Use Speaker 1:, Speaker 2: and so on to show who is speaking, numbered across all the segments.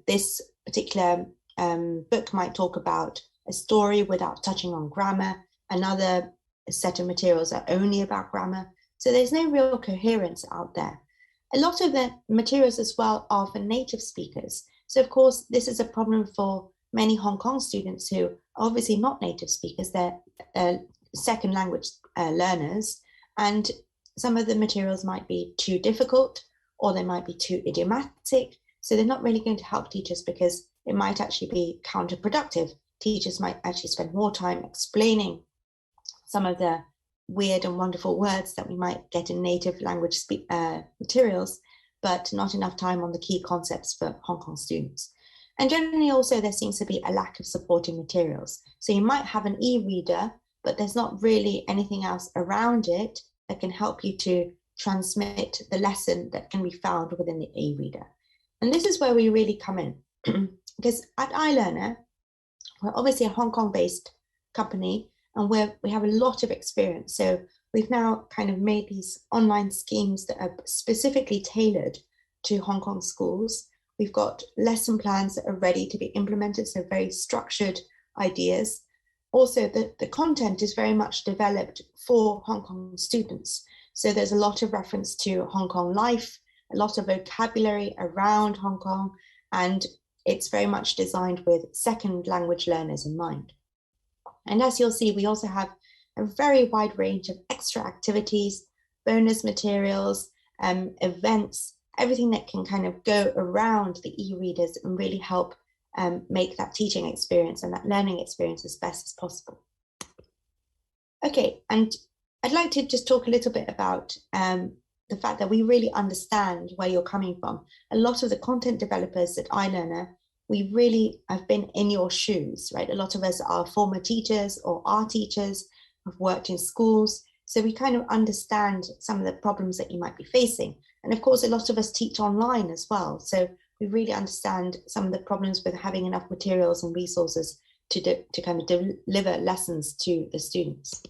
Speaker 1: this particular book might talk about a story without touching on grammar. Another set of materials are only about grammar. So there's no real coherence out there. A lot of the materials as well are for native speakers. So of course, this is a problem for many Hong Kong students who are obviously not native speakers, they're second language learners. And some of the materials might be too difficult or they might be too idiomatic. So they're not really going to help teachers because it might actually be counterproductive. Teachers might actually spend more time explaining some of the weird and wonderful words that we might get in native language materials, but not enough time on the key concepts for Hong Kong students. And generally also there seems to be a lack of supporting materials. So you might have an e-reader, but there's not really anything else around it that can help you to transmit the lesson that can be found within the e-reader. And this is where we really come in, because at iLearner, we're obviously a Hong Kong-based company, and we have a lot of experience. So we've now kind of made these online schemes that are specifically tailored to Hong Kong schools. We've got lesson plans that are ready to be implemented, so very structured ideas. Also, the content is very much developed for Hong Kong students. So there's a lot of reference to Hong Kong life, a lot of vocabulary around Hong Kong, and it's very much designed with second language learners in mind. And as you'll see, we also have a very wide range of extra activities, bonus materials, events, everything that can kind of go around the e-readers and really help make that teaching experience and that learning experience as best as possible. Okay, and I'd like to just talk a little bit about the fact that we really understand where you're coming from. A lot of the content developers at iLearner, we really have been in your shoes, right? A lot of us are former teachers or are teachers, have worked in schools. So we kind of understand some of the problems that you might be facing. And of course, a lot of us teach online as well. So we really understand some of the problems with having enough materials and resources to kind of deliver lessons to the students.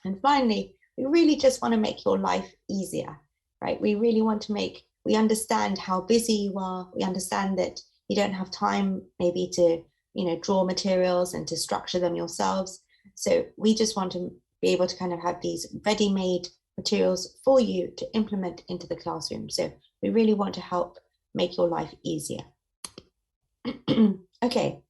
Speaker 1: And finally, we really just want to make your life easier, right? We really want to we understand how busy you are. We understand that you don't have time maybe to, draw materials and to structure them yourselves. So we just want to be able to kind of have these ready-made materials for you to implement into the classroom. So we really want to help make your life easier. Okay,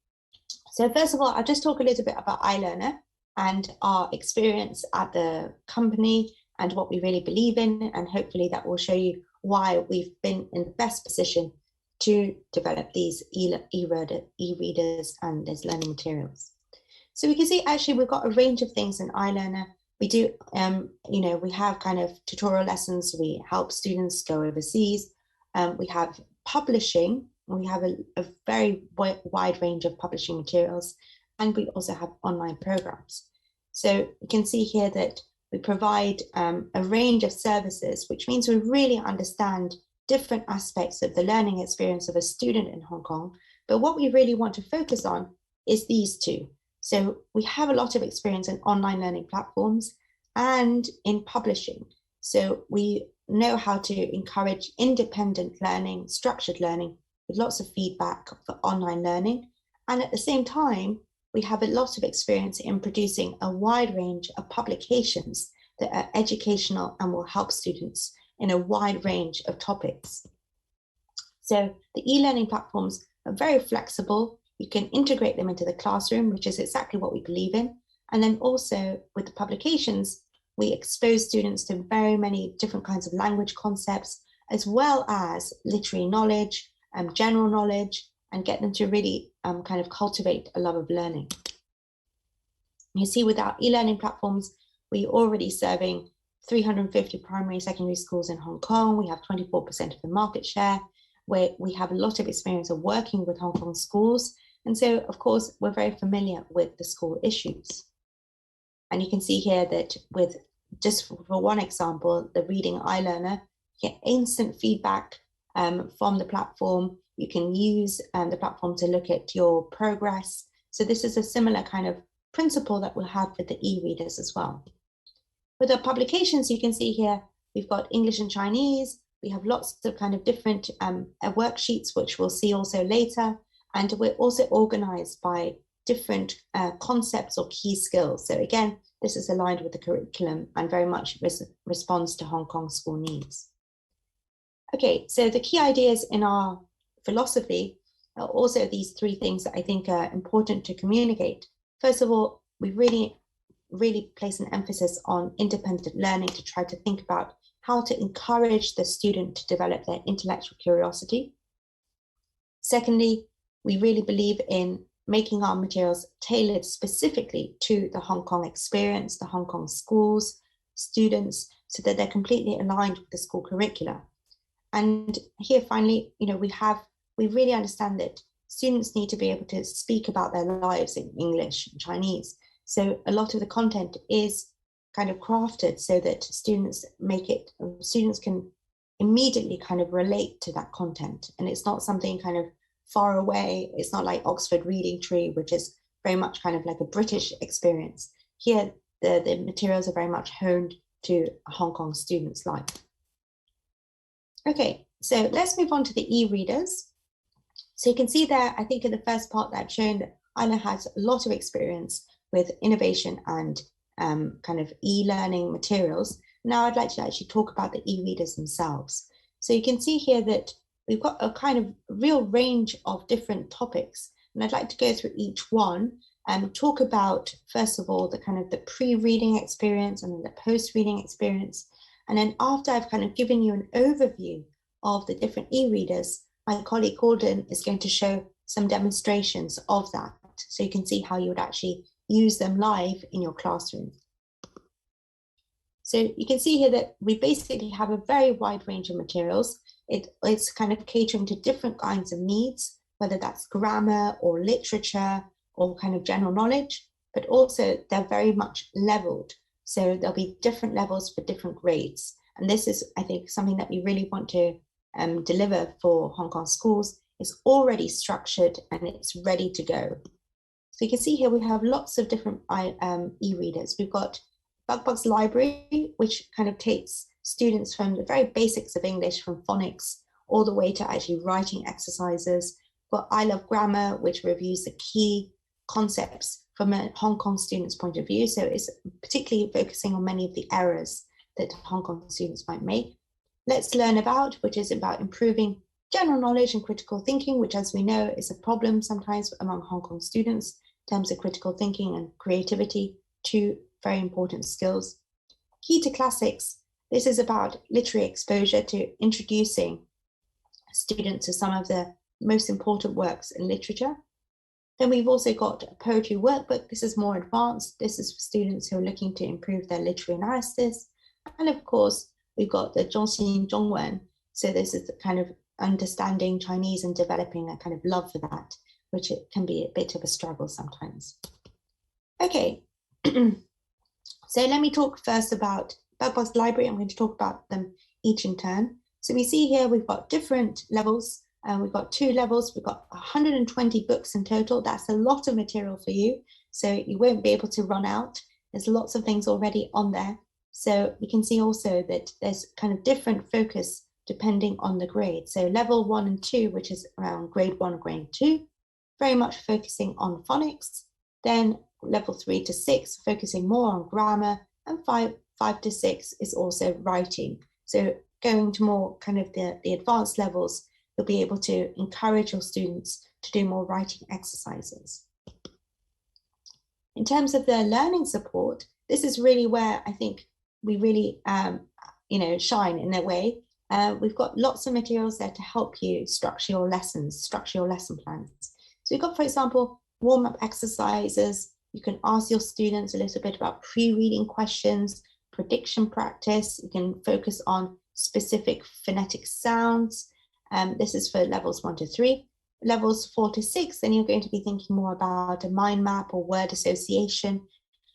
Speaker 1: so first of all, I'll just talk a little bit about iLearner and our experience at the company and what we really believe in, and hopefully that will show you why we've been in the best position to develop these e-readers and these learning materials. So we can see actually we've got a range of things in iLearner. We do, we have kind of tutorial lessons. We help students go overseas. We have publishing. We have a very wide range of publishing materials, and we also have online programs. So you can see here that we provide a range of services, which means we really understand different aspects of the learning experience of a student in Hong Kong. But what we really want to focus on is these two. So we have a lot of experience in online learning platforms and in publishing. So we know how to encourage independent learning, structured learning, with lots of feedback for online learning. And at the same time, we have a lot of experience in producing a wide range of publications that are educational and will help students in a wide range of topics. So the e-learning platforms are very flexible. You can integrate them into the classroom, which is exactly what we believe in. And then also with the publications, we expose students to very many different kinds of language concepts, as well as literary knowledge, general knowledge, and get them to really kind of cultivate a love of learning. You see, with our e-learning platforms, we're already serving 350 primary and secondary schools in Hong Kong. We have 24% of the market share, where we have a lot of experience of working with Hong Kong schools. And so, of course, we're very familiar with the school issues. And you can see here that with, just for one example, the Reading iLearner, you get instant feedback from the platform. You can use the platform to look at your progress. So this is a similar kind of principle that we'll have with the e-readers as well. With our publications, you can see here, we've got English and Chinese, We have lots of kind of different worksheets, which we'll see also later. And we're also organized by different concepts or key skills. So again, this is aligned with the curriculum and very much responds to Hong Kong school needs. Okay, so the key ideas in our philosophy are also these three things that I think are important to communicate. First of all, we really place an emphasis on independent learning to try to think about how to encourage the student to develop their intellectual curiosity. Secondly, we really believe in making our materials tailored specifically to the Hong Kong experience, the Hong Kong schools, students, so that they're completely aligned with the school curricula. And here, finally, we really understand that students need to be able to speak about their lives in English and Chinese. So a lot of the content is kind of crafted so that students can immediately kind of relate to that content. And it's not something kind of far away. It's not like Oxford Reading Tree, which is very much kind of like a British experience. Here, the materials are very much honed to a Hong Kong student's life. Okay, so let's move on to the e-readers. So you can see there, I think in the first part that I've shown that Isla has a lot of experience with innovation and kind of e-learning materials. Now I'd like to actually talk about the e-readers themselves. So you can see here that we've got a kind of real range of different topics, and I'd like to go through each one and talk about, first of all, the kind of the pre-reading experience and then the post-reading experience. And then after I've kind of given you an overview of the different e-readers, my colleague Gordon is going to show some demonstrations of that, so you can see how you would actually use them live in your classroom. So you can see here that we basically have a very wide range of materials. It's kind of catering to different kinds of needs, whether that's grammar or literature or kind of general knowledge, but also they're very much leveled. So there'll be different levels for different grades. And this is, I think, something that we really want to deliver for Hong Kong schools. It's already structured and it's ready to go. So you can see here we have lots of different e-readers. We've got BugBug's Library, which kind of takes students from the very basics of English, from phonics, all the way to actually writing exercises. We've got I Love Grammar, which reviews the key concepts from a Hong Kong student's point of view. So it's particularly focusing on many of the errors that Hong Kong students might make. Let's Learn About, which is about improving general knowledge and critical thinking, which, as we know, is a problem sometimes among Hong Kong students in terms of critical thinking and creativity, two very important skills. Key to Classics, this is about literary exposure, to introducing students to some of the most important works in literature. Then we've also got a poetry workbook. This is more advanced. This is for students who are looking to improve their literary analysis. And of course, we've got the Zhongxin Zhongwen. So this is the kind of understanding Chinese and developing a kind of love for that, which it can be a bit of a struggle sometimes. Okay, so let me talk first about BugBug's Library. I'm going to talk about them each in turn. So we see here we've got different levels. We've got 2 levels. We've got 120 books in total. That's a lot of material for you. So you won't be able to run out. There's lots of things already on there. So we can see also that there's kind of different focus depending on the grade. So level 1 and 2, which is around grade 1, grade 2, very much focusing on phonics. Then level 3 to 6, focusing more on grammar, and 5 to 6 is also writing. So going to more kind of the advanced levels, you'll be able to encourage your students to do more writing exercises. In terms of the learning support, this is really where I think we really shine in a way. We've got lots of materials there to help you structure your lessons, structure your lesson plans. So we've got, for example, warm-up exercises. You can ask your students a little bit about pre-reading questions, prediction practice. You can focus on specific phonetic sounds. This is for levels 1 to 3. Levels 4 to 6, then you're going to be thinking more about a mind map or word association.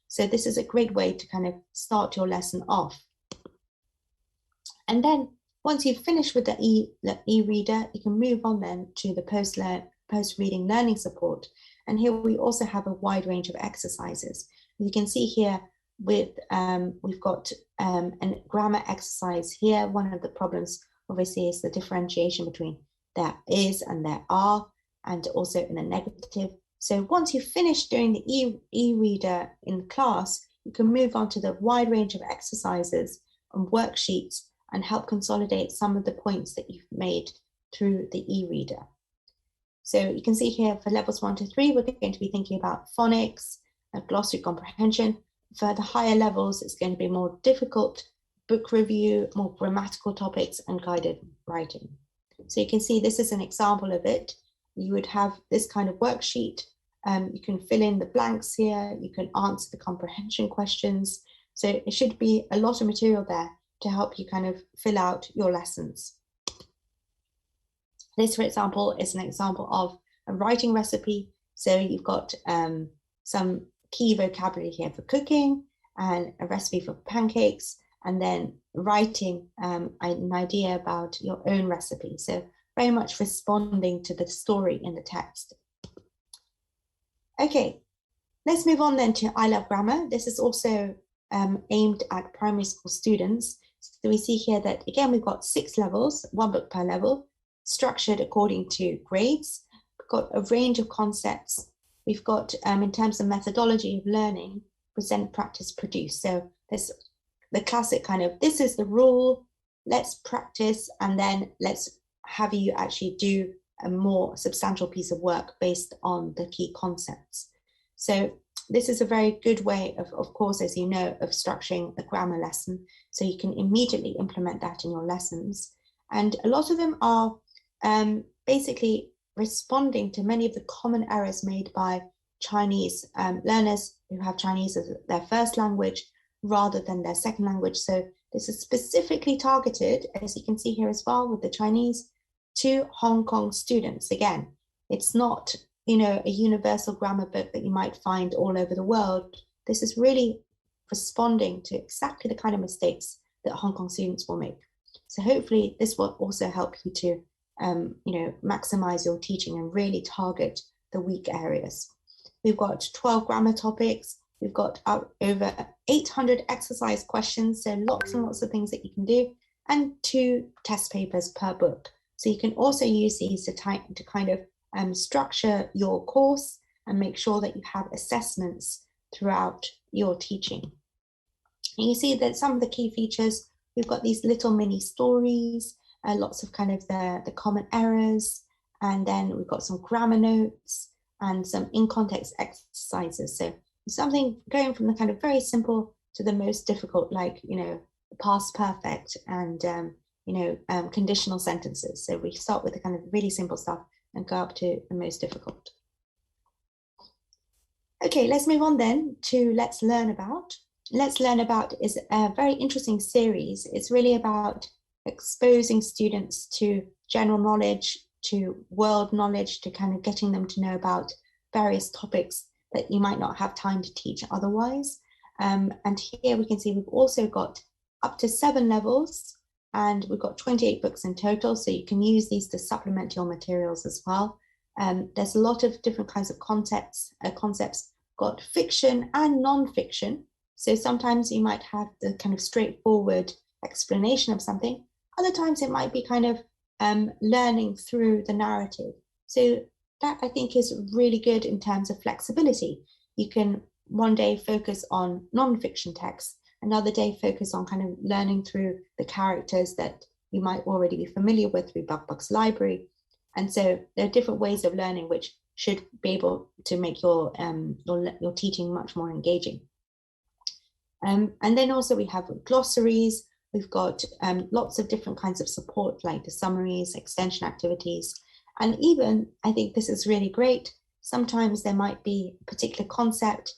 Speaker 1: So this is a great way to kind of start your lesson off. And then once you've finished with the e-reader, you can move on then to the post-reading learning support. And here we also have a wide range of exercises. You can see here we've got a grammar exercise here. One of the problems obviously is the differentiation between there is and there are, and also in a negative. So once you've finished doing the e-reader in class, you can move on to the wide range of exercises and worksheets and help consolidate some of the points that you've made through the e-reader. So you can see here for levels 1 to 3, we're going to be thinking about phonics, glossary comprehension. For the higher levels, it's going to be more difficult book review, more grammatical topics, and guided writing. So you can see this is an example of it. You would have this kind of worksheet. You can fill in the blanks here. You can answer the comprehension questions. So it should be a lot of material there to help you kind of fill out your lessons. This, for example, is an example of a writing recipe. So you've got some key vocabulary here for cooking and a recipe for pancakes, and then writing an idea about your own recipe. So very much responding to the story in the text. Okay, let's move on then to I Love Grammar. This is also aimed at primary school students. So we see here that, again, we've got 6 levels, 1 book per level, structured according to grades. We've got a range of concepts. We've got, in terms of methodology of learning, present, practice, produce. So there's the classic kind of, this is the rule, let's practice, and then let's have you actually do a more substantial piece of work based on the key concepts. So this is a very good way of course, as you know, of structuring a grammar lesson. So you can immediately implement that in your lessons. And a lot of them are basically responding to many of the common errors made by Chinese learners who have Chinese as their first language rather than their second language. So this is specifically targeted, as you can see here as well with the Chinese, to Hong Kong students. Again, it's not, you know, a universal grammar book that you might find all over the world. This is really responding to exactly the kind of mistakes that Hong Kong students will make. So hopefully this will also help you to maximize your teaching and really target the weak areas. We've got 12 grammar topics. We've got over 800 exercise questions, so lots and lots of things that you can do, and 2 test papers per book. So you can also use these to kind of structure your course and make sure that you have assessments throughout your teaching. And you see that some of the key features, we've got these little mini stories, lots of kind of the common errors, and then we've got some grammar notes and some in-context exercises. So something going from the kind of very simple to the most difficult, like, past perfect and, conditional sentences. So we start with the kind of really simple stuff and go up to the most difficult. Okay, let's move on then to Let's Learn About. Let's Learn About is a very interesting series. It's really about exposing students to general knowledge, to world knowledge, to kind of getting them to know about various topics that you might not have time to teach otherwise. And here we can see we've also got up to 7 levels, and we've got 28 books in total, so you can use these to supplement your materials as well. There's a lot of different kinds of concepts, got fiction and non-fiction. So sometimes you might have the kind of straightforward explanation of something. Other times it might be kind of learning through the narrative. So that, I think, is really good in terms of flexibility. You can one day focus on non-fiction texts, another day focus on kind of learning through the characters that you might already be familiar with through Buck's Library. And so there are different ways of learning which should be able to make your teaching much more engaging. And then also we have glossaries. We've got lots of different kinds of support, like the summaries, extension activities. And even, I think this is really great, sometimes there might be a particular concept,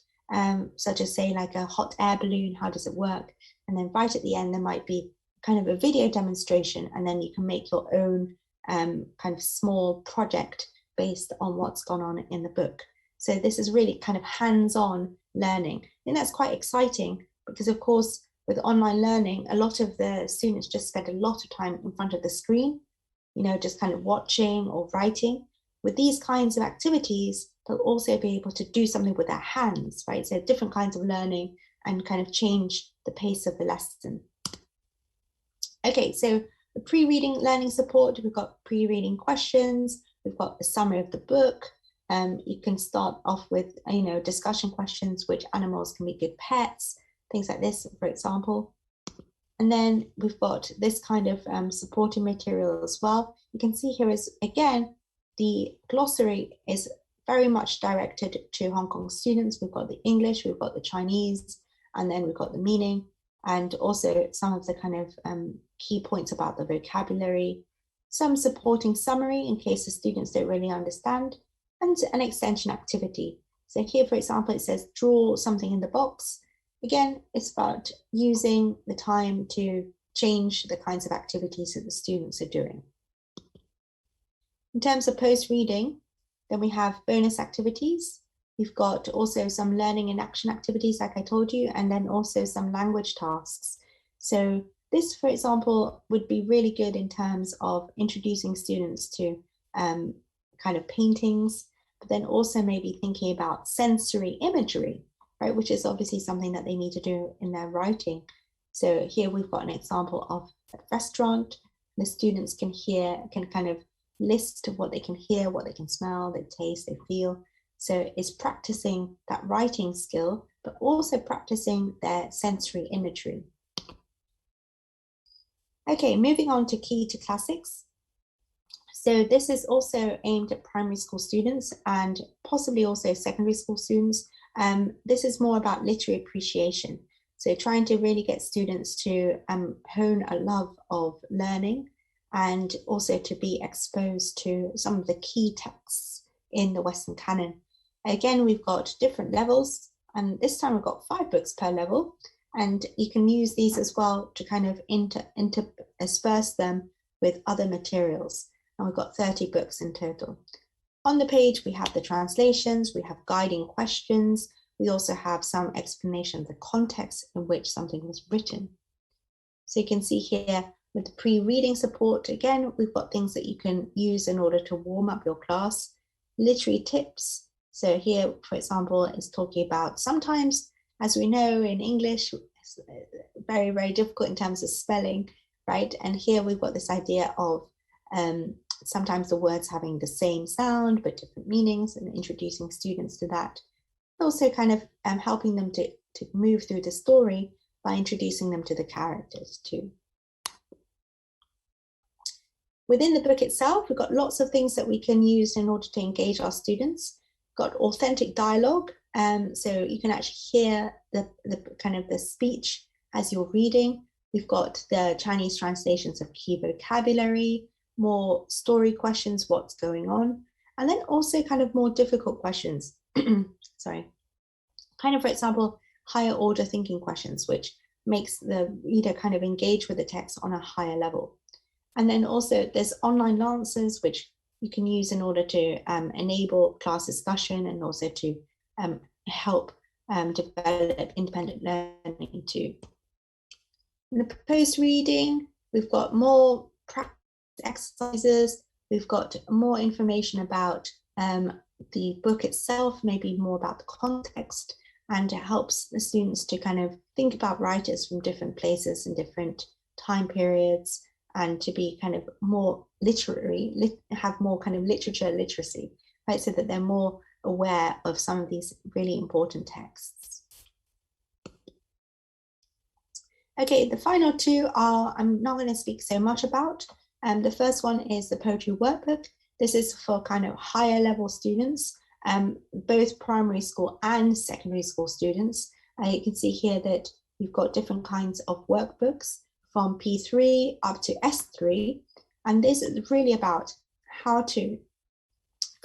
Speaker 1: such as, say, like a hot air balloon, how does it work? And then right at the end, there might be kind of a video demonstration, and then you can make your own kind of small project based on what's gone on in the book. So this is really kind of hands-on learning. I think that's quite exciting because, of course, with online learning, a lot of the students just spend a lot of time in front of the screen, just kind of watching or writing. With these kinds of activities, they'll also be able to do something with their hands, right? So different kinds of learning and kind of change the pace of the lesson. Okay, so The pre-reading learning support, we've got pre-reading questions, we've got the summary of the book. You can start off with, discussion questions, which animals can be good pets, things like this, for example. And then we've got this kind of supporting material as well. You can see here is, again, the glossary is very much directed to Hong Kong students. We've got the English, we've got the Chinese, and then we've got the meaning, and also some of the kind of key points about the vocabulary, some supporting summary in case the students don't really understand, and an extension activity. So here, for example, it says draw something in the box. Again, it's about using the time to change the kinds of activities that the students are doing. In terms of post-reading, then we have bonus activities. We've got also some learning and action activities, like I told you, and then also some language tasks. So this, for example, would be really good in terms of introducing students to kind of paintings, but then also maybe thinking about sensory imagery, right, which is obviously something that they need to do in their writing. So here we've got an example of a restaurant. The students can kind of list what they can hear, what they can smell, they taste, they feel. So it's practicing that writing skill, but also practicing their sensory imagery. Okay, moving on to Key to Classics. So this is also aimed at primary school students and possibly also secondary school students. This is more about literary appreciation. So trying to really get students to hone a love of learning and also to be exposed to some of the key texts in the Western canon. Again, we've got different levels, and this time we've got 5 books per level, and you can use these as well to kind of intersperse them with other materials. And we've got 30 books in total. On the page, we have the translations, we have guiding questions, we also have some explanation of the context in which something was written. So you can see here with the pre-reading support, again, we've got things that you can use in order to warm up your class. Literary tips. So here, for example, is talking about sometimes, as we know in English, it's very, very difficult in terms of spelling, right? And here we've got this idea of sometimes the words having the same sound but different meanings, and introducing students to that. Also kind of helping them to move through the story by introducing them to the characters too. Within the book itself, we've got lots of things that we can use in order to engage our students. We've got authentic dialogue, so you can actually hear the kind of the speech as you're reading. We've got the Chinese translations of key vocabulary, more story questions, what's going on, and then also kind of more difficult questions. Sorry, kind of, for example, higher order thinking questions, which makes the reader kind of engage with the text on a higher level. And then also there's online answers, which you can use in order to enable class discussion and also to help develop independent learning too. In the post-reading, we've got more practice exercises, we've got more information about the book itself, maybe more about the context, and it helps the students to kind of think about writers from different places and different time periods, and to be kind of more literary, have more kind of literature literacy, right? So that they're more aware of some of these really important texts. Okay, the final two are, I'm not going to speak so much about. The first one is the poetry workbook. This is for kind of higher level students, both primary school and secondary school students. You can see here that we've got different kinds of workbooks from P3 up to S3. And this is really about how to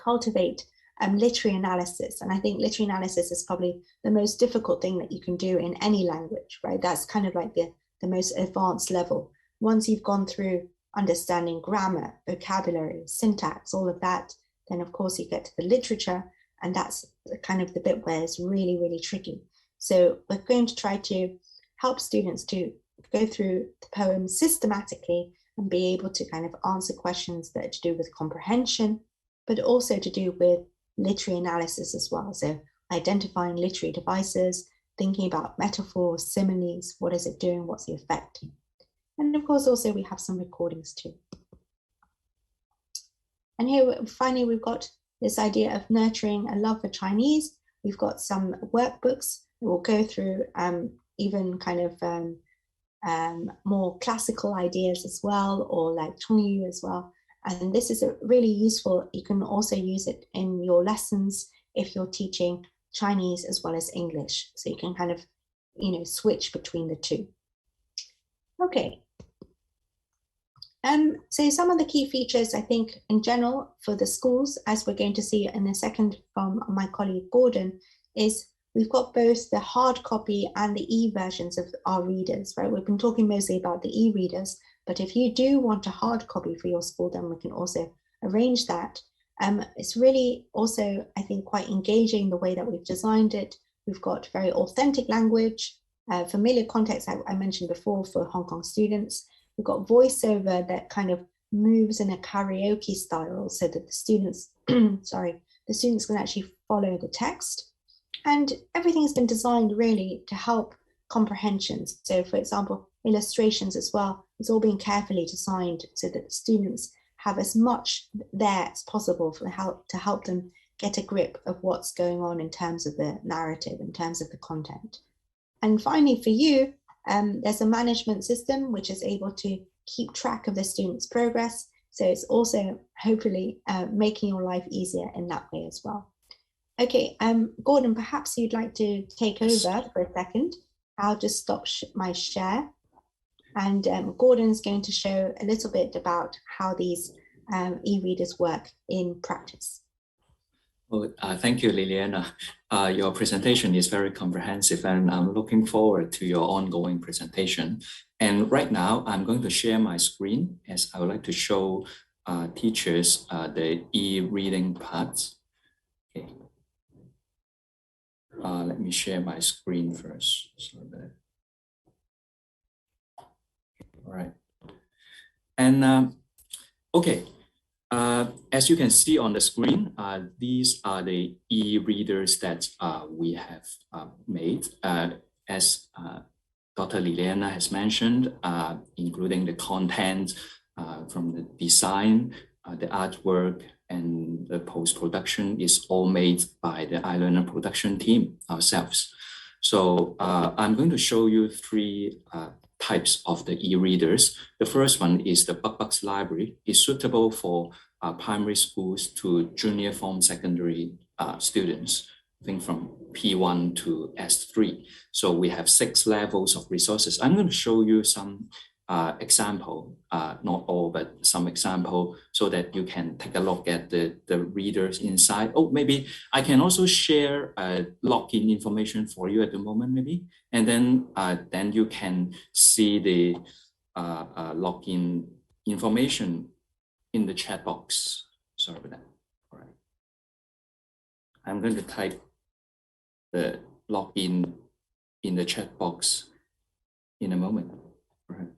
Speaker 1: cultivate literary analysis. And I think literary analysis is probably the most difficult thing that you can do in any language, right? That's kind of like the most advanced level. Once you've gone through understanding grammar, vocabulary, syntax, all of that, then of course you get to the literature, and that's kind of the bit where it's really, really tricky. So we're going to try to help students to go through the poem systematically and be able to kind of answer questions that are to do with comprehension, but also to do with literary analysis as well. So identifying literary devices, thinking about metaphors, similes, what is it doing, what's the effect? And of course, also we have some recordings too. And here, finally, we've got this idea of nurturing a love for Chinese. We've got some workbooks that will go through even kind of more classical ideas as well, or like Chongyu as well. And this is a really useful. You can also use it in your lessons if you're teaching Chinese as well as English. So you can kind of, switch between the two. Okay. So some of the key features, I think, in general for the schools, as we're going to see in a second from my colleague Gordon, is we've got both the hard copy and the e-versions of our readers, right? We've been talking mostly about the e-readers, but if you do want a hard copy for your school, then we can also arrange that. It's really also, I think, quite engaging the way that we've designed it. We've got very authentic language, familiar context I mentioned before for Hong Kong students. We've got voiceover that kind of moves in a karaoke style so that the students, the students can actually follow the text. And everything's been designed really to help comprehension. So for example, illustrations as well, it's all been carefully designed so that the students have as much there as possible to help them get a grip of what's going on in terms of the narrative, in terms of the content. And finally, for you, there's a management system which is able to keep track of the students' progress. So it's also hopefully making your life easier in that way as well. Okay, Gordon, perhaps you'd like to take over for a second. I'll just stop my share. And Gordon's going to show a little bit about how these e-readers work in practice.
Speaker 2: Well, thank you, Liliana. Your presentation is very comprehensive, and I'm looking forward to your ongoing presentation. And right now, I'm going to share my screen as I would like to show teachers the e-reading parts. Okay. Let me share my screen first. All right. And okay. As you can see on the screen, these are the e-readers that we have made. As Dr. Liliana has mentioned, including the content from the design, the artwork, and the post-production is all made by the iLearner production team ourselves. So I'm going to show you three types of the e-readers. The first one is the BugBugs library. It's suitable for primary schools to junior form secondary students, I think from P1 to S3. So we have 6 levels of resources. I'm going to show you some example, not all, but some example, so that you can take a look at the readers inside. Oh, maybe I can also share login information for you at the moment, maybe, and then you can see the login information in the chat box. Sorry about that. All right. I'm going to type the login in the chat box in a moment. All right.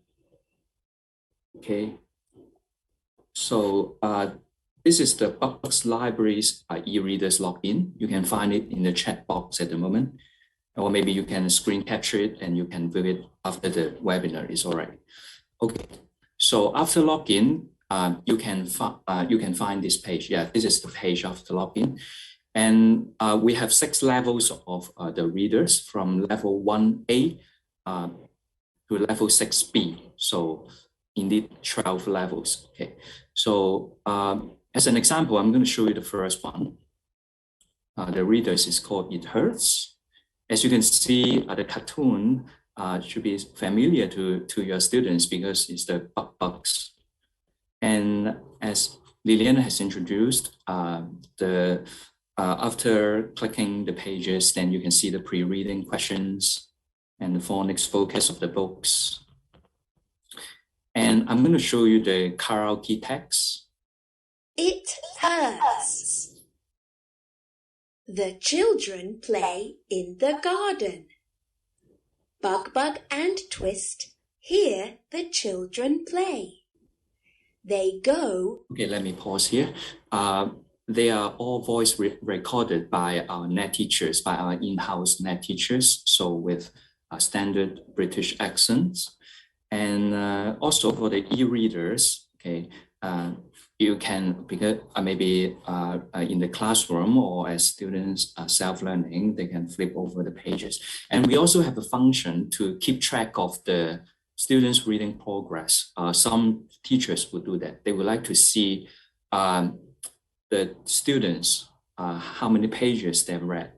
Speaker 2: Okay. So this is the BugBugs Libraries e-readers login. You can find it in the chat box at the moment, or maybe you can screen capture it and you can view it after the webinar is all right. Okay. So after login, you can find this page. Yeah, this is the page of the login. And we have 6 levels of the readers from level 1A to level 6B. So indeed 12 levels. Okay. So as an example, I'm going to show you the first one. The readers is called It Hurts. As you can see, the cartoon should be familiar to your students because it's the BugBugs. And as Liliana has introduced, after clicking the pages, then you can see the pre-reading questions and the phonics focus of the books. And I'm going to show you the karaoke text.
Speaker 3: It hurts. The children play in the garden. Bug and Twist hear the children play. They go.
Speaker 2: Okay, let me pause here. They are all voice recorded by our NET teachers, by our in-house NET teachers, so with standard British accents. And also for the e-readers, okay, you can, because maybe in the classroom or as students are self-learning, they can flip over the pages. And we also have a function to keep track of the students' reading progress. Some teachers would do that. They would like to see the students, how many pages they've read,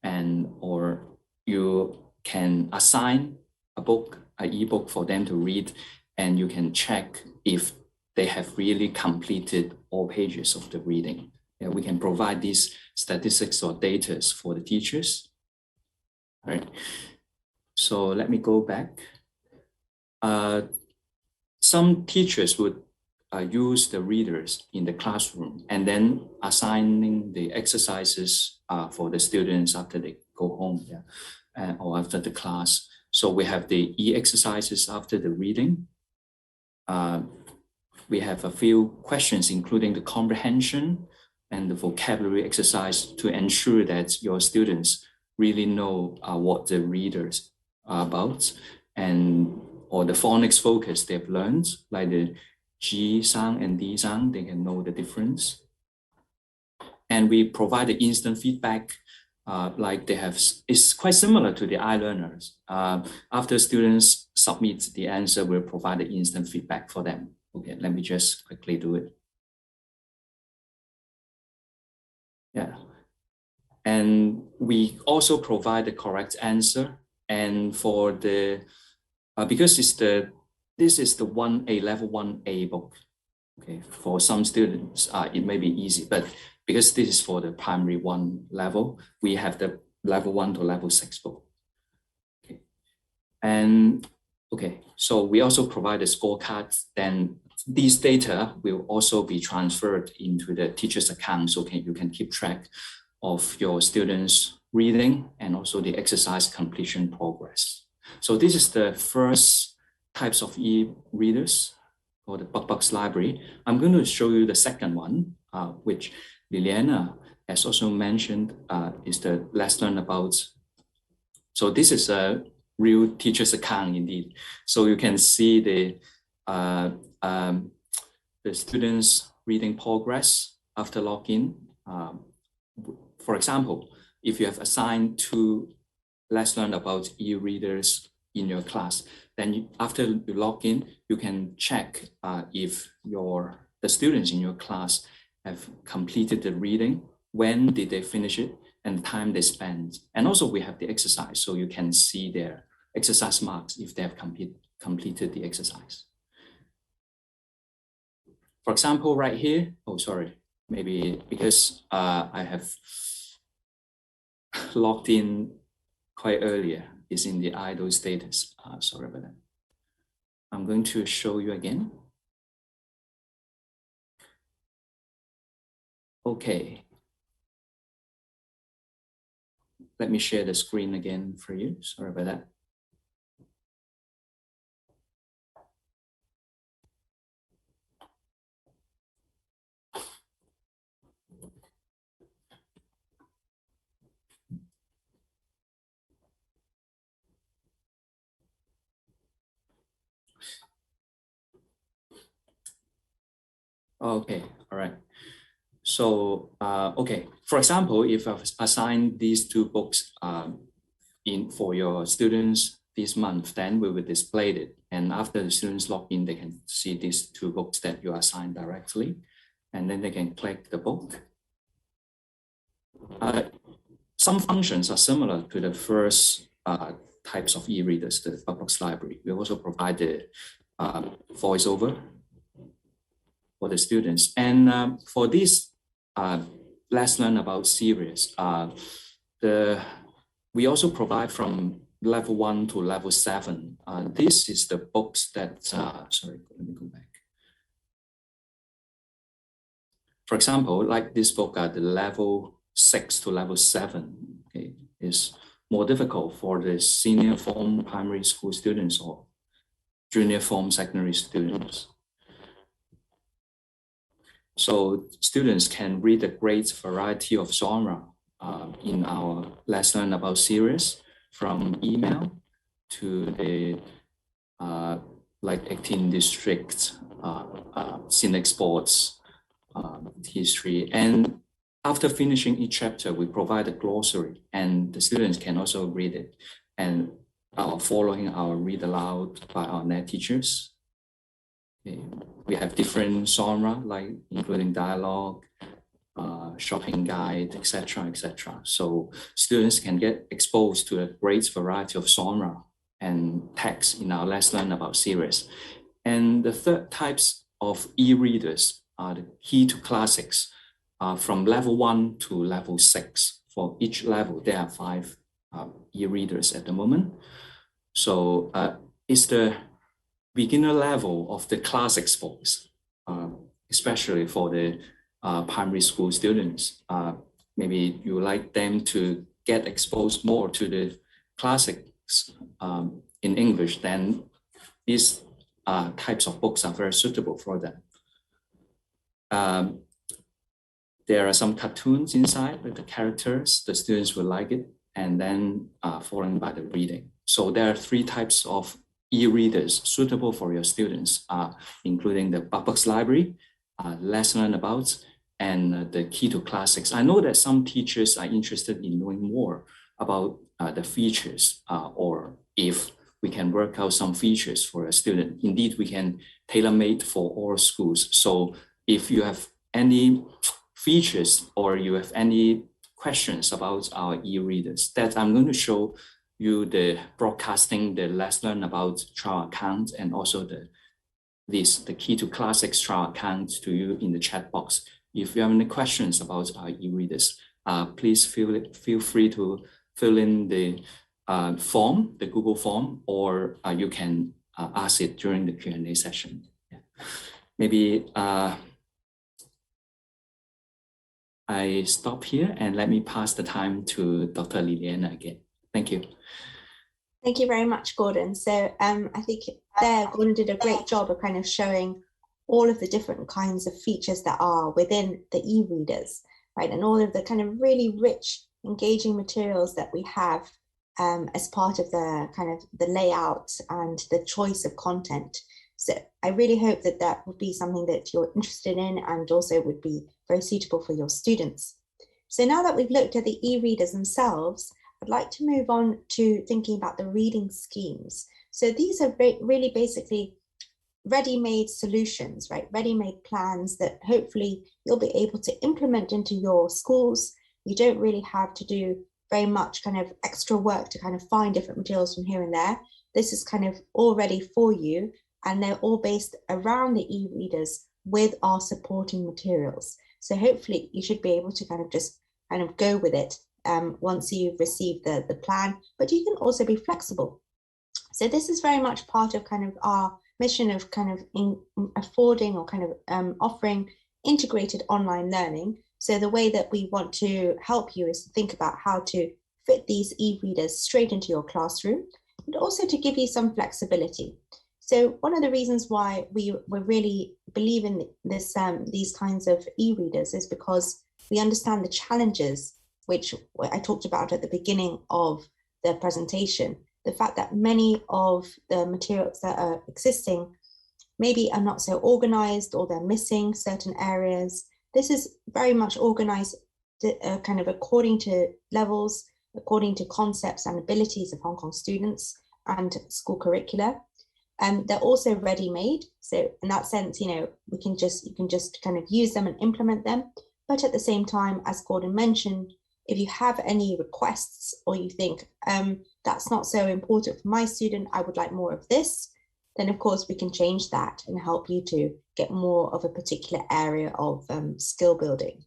Speaker 2: and or you can assign a book, an ebook for them to read, and you can check if they have really completed all pages of the reading. Yeah, we can provide these statistics or data for the teachers. All right. So let me go back. Some teachers would use the readers in the classroom and then assigning the exercises for the students after they go home, yeah, or after the class. So we have the e-exercises after the reading. We have a few questions, including the comprehension and the vocabulary exercise to ensure that your students really know what the readers are about, and or the phonics focus they've learned, like the G sound and D sound, they can know the difference. And we provide the instant feedback, like they have, it's quite similar to the iLearners. After students submit the answer, we'll provide the instant feedback for them. Okay, let me just quickly do it. Yeah. And we also provide the correct answer. And for the, because this is the 1A, level 1A book. Okay, for some students, it may be easy, but because this is for the primary 1 level, we have the level 1 to level 6 book. Okay. And okay, so we also provide the scorecards. Then these data will also be transferred into the teacher's account, so you can keep track of your students' reading and also the exercise completion progress. So this is the first types of e-readers for the BugBug's library. I'm going to show you the second one, which Liliana has also mentioned, is the Let's Learn About. So this is a real teacher's account indeed. So you can see the students' reading progress after login. For example, if you have assigned 2 Let's Learn About e-readers in your class, then after you log in, you can check if the students in your class have completed the reading, when did they finish it, and the time they spent. And also we have the exercise, so you can see their exercise marks if they have completed the exercise. For example, right here, oh, sorry, maybe because I have logged in quite earlier, is in the idle status. Sorry about that. I'm going to show you again. Okay. Let me share the screen again for you. Sorry about that. Okay, all right. So, okay, for example, if I've assigned these 2 books for your students this month, then we will display it. And after the students log in, they can see these 2 books that you assigned directly, and then they can click the book. Some functions are similar to the first types of e-readers, the BugBug's library. We also provide the voiceover for the students. And for this Let's Learn About series, we also provide from level 1 to level 7. This is the books that, sorry, let me go back. For example, like this book, the level 6 to level 7, okay, is more difficult for the senior form primary school students or junior form secondary students. So students can read a great variety of genre in our Let's Learn About series, from email to the like 18 districts, scenic sports, history. And after finishing each chapter, we provide a glossary, and the students can also read it and following our read aloud by our NET teachers. Okay. We have different genre, like including dialogue, shopping guide, etc., etc. So students can get exposed to a great variety of genre and text in our Let's Learn About series. And the third types of e-readers are the key to classics, from level 1 to level 6. For each level, there are 5 e-readers at the moment. So it's the beginner level of the classics books, especially for the primary school students. Maybe you like them to get exposed more to the classics in English, then these types of books are very suitable for them. There are some cartoons inside with the characters. The students will like it, and then followed by the reading. So there are 3 types of e-readers suitable for your students, including the BugBug's Library, Let's Learn About, and the Key to Classics. I know that some teachers are interested in knowing more about the features, or if we can work out some features for a student. Indeed, we can tailor-made for all schools. So if you have any features or you have any questions about our e-readers, that I'm going to show you the broadcasting, the Let's Learn About trial account, and also the Key to Classics trial account to you in the chat box. If you have any questions about our e-readers, please feel free to fill in the form, the Google form, or you can ask it during the Q&A session. Yeah. Maybe I stop here and let me pass the time to Dr. Liliana again. Thank you.
Speaker 1: Thank you very much, Gordon. So I think there, Gordon did a great job of kind of showing all of the different kinds of features that are within the e-readers, right? And all of the kind of really rich, engaging materials that we have as part of the kind of the layout and the choice of content. So I really hope that that would be something that you're interested in and also would be very suitable for your students. So now that we've looked at the e-readers themselves, I'd like to move on to thinking about the reading schemes. So these are really basically ready-made solutions, right? Ready-made plans that hopefully you'll be able to implement into your schools. You don't really have to do very much kind of extra work to kind of find different materials from here and there. This is kind of all ready for you, and they're all based around the e-readers with our supporting materials. So hopefully you should be able to kind of just kind of go with it once you've received the plan, but you can also be flexible. So this is very much part of kind of our mission of kind of affording or kind of offering integrated online learning. So the way that we want to help you is to think about how to fit these e-readers straight into your classroom, and also to give you some flexibility. So one of the reasons why we really believe in this, these kinds of e-readers is because we understand the challenges which I talked about at the beginning of the presentation. The fact that many of the materials that are existing maybe are not so organized, or they're missing certain areas. This is very much organized kind of according to levels, according to concepts and abilities of Hong Kong students and school curricula. They're also ready-made. So in that sense, you know, you can just kind of use them and implement them. But at the same time, as Gordon mentioned, if you have any requests or you think that's not so important for my student, I would like more of this, then of course we can change that and help you to get more of a particular area of skill building.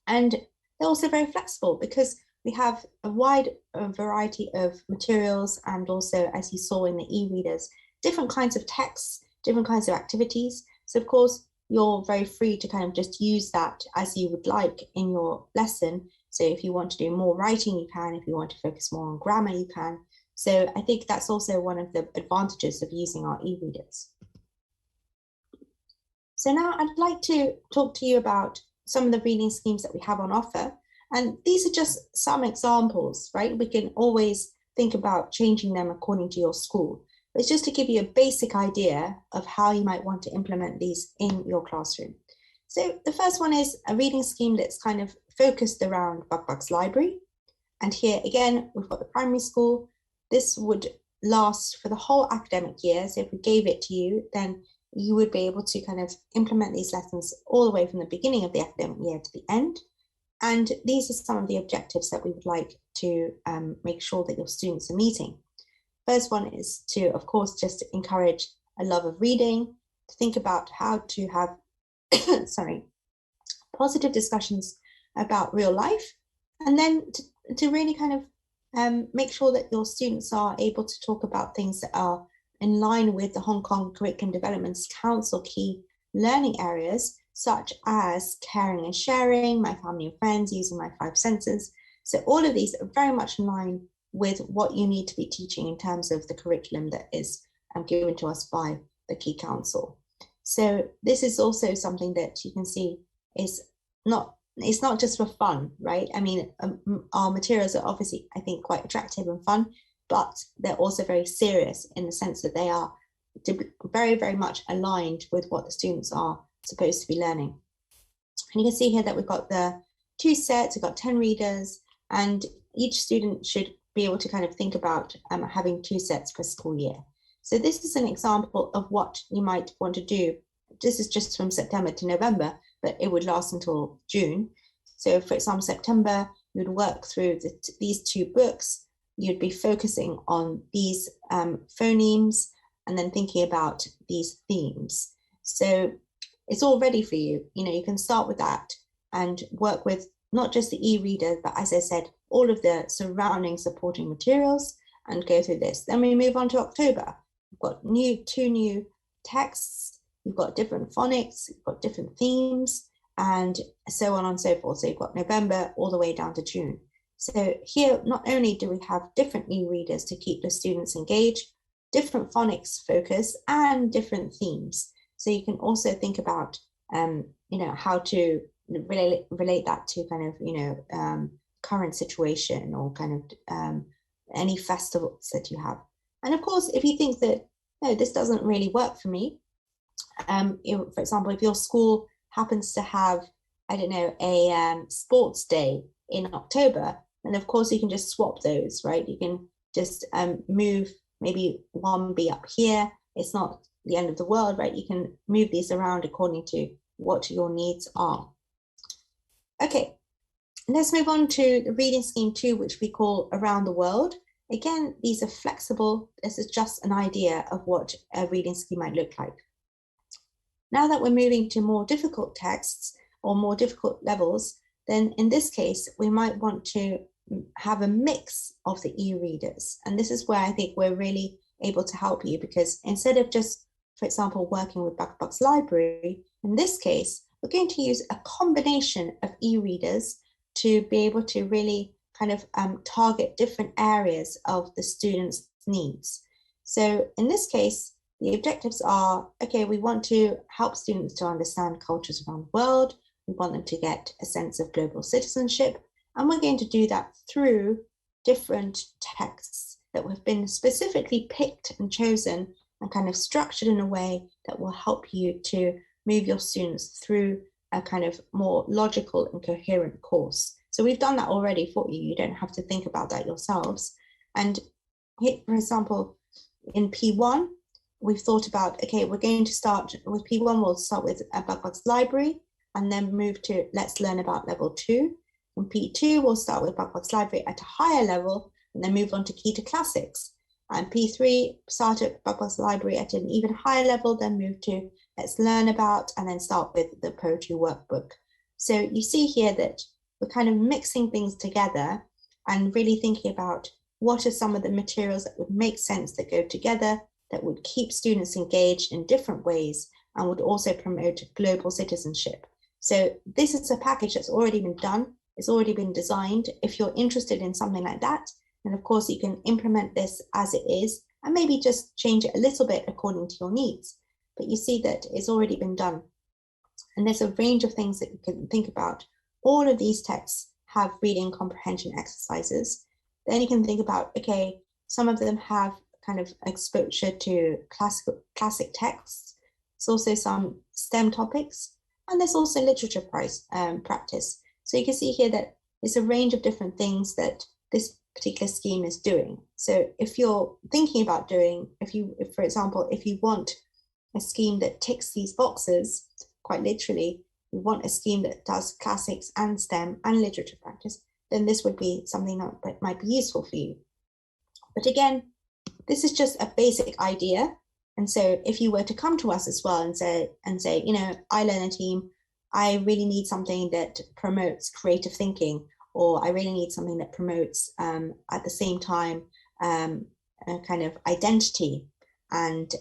Speaker 1: And they're also very flexible because we have a wide variety of materials, and also, as you saw in the e-readers, different kinds of texts, different kinds of activities. So of course, you're very free to kind of just use that as you would like in your lesson. So if you want to do more writing, you can. If you want to focus more on grammar, you can. So I think that's also one of the advantages of using our e-readers. So now I'd like to talk to you about some of the reading schemes that we have on offer. And these are just some examples, right? We can always think about changing them according to your school. but it's just to give you a basic idea of how you might want to implement these in your classroom. So the first one is a reading scheme that's kind of focused around Buck Buck's library. And here again, we've got the primary school. This would last for the whole academic year. So if we gave it to you, then you would be able to kind of implement these lessons all the way from the beginning of the academic year to the end. And these are some of the objectives that we would like to make sure that your students are meeting. First one is to, of course, just encourage a love of reading, to think about how to have, positive discussions about real life, and then to really kind of make sure that your students are able to talk about things that are in line with the Hong Kong Curriculum Development Council key learning areas, such as caring and sharing, my family and friends, using my 5 senses. So all of these are very much in line with what you need to be teaching in terms of the curriculum that is given to us by the Key Council. So this is also something that you can see is it's not just for fun, right? I mean, our materials are obviously, I think, quite attractive and fun, but they're also very serious in the sense that they are very, very much aligned with what the students are supposed to be learning. And you can see here that we've got the 2 sets, we've got 10 readers, and each student should be able to kind of think about having 2 sets per school year. So this is an example of what you might want to do. This is just from September to November, but it would last until June. So for example, September, you would work through these 2 books. You'd be focusing on these phonemes and then thinking about these themes. So it's all ready for you. You know, you can start with that and work with not just the e-reader, but as I said, all of the surrounding supporting materials and go through this. Then we move on to October. We've got 2 new texts. You've got different phonics, you've got different themes, and so on and so forth. So you've got November all the way down to June. So here, not only do we have different e-readers to keep the students engaged, different phonics focus and different themes. So you can also think about, you know, how to relate that to kind of, current situation or kind of any festivals that you have. And of course, if you think that, no, this doesn't really work for me, for example, if your school happens to have, I don't know, a sports day in October, then of course you can just swap those, right? You can just move maybe one be up here. It's not the end of the world, right? You can move these around according to what your needs are. Okay, let's move on to the reading scheme 2, which we call Around the World. Again, these are flexible. This is just an idea of what a reading scheme might look like. Now that we're moving to more difficult texts or more difficult levels, then in this case, we might want to have a mix of the e-readers. And this is where I think we're really able to help you, because instead of just, for example, working with Buck Buck's library, in this case, we're going to use a combination of e-readers to be able to really kind of target different areas of the students' needs. So in this case, the objectives are, okay, we want to help students to understand cultures around the world. We want them to get a sense of global citizenship. And we're going to do that through different texts that have been specifically picked and chosen and kind of structured in a way that will help you to move your students through a kind of more logical and coherent course. So we've done that already for you. You don't have to think about that yourselves. And here, for example, in P1, we've thought about, okay, we're going to start with P1, we'll start with Buck Buck's library and then move to Let's Learn About Level 2. In P2, we'll start with Buck Buck's library at a higher level and then move on to Key to Classics. And P3, start at Buck Buck's library at an even higher level, then move to Let's Learn About, and then start with the Poetry Workbook. So you see here that we're kind of mixing things together and really thinking about what are some of the materials that would make sense that go together, that would keep students engaged in different ways and would also promote global citizenship. So this is a package that's already been done. It's already been designed. If you're interested in something like that, then of course you can implement this as it is and maybe just change it a little bit according to your needs. But you see that it's already been done. And there's a range of things that you can think about. All of these texts have reading comprehension exercises. Then you can think about, okay, some of them have kind of exposure to classic texts. There's also some STEM topics, and there's also literature practice. So you can see here that it's a range of different things that this particular scheme is doing. So if you're thinking about doing, if for example, if you want a scheme that ticks these boxes, quite literally, you want a scheme that does classics and STEM and literature practice, then this would be something that might be useful for you. But again, this is just a basic idea. And so if you were to come to us as well and say, you know, iLearner team, I really need something that promotes creative thinking, or I really need something that promotes at the same time a kind of identity and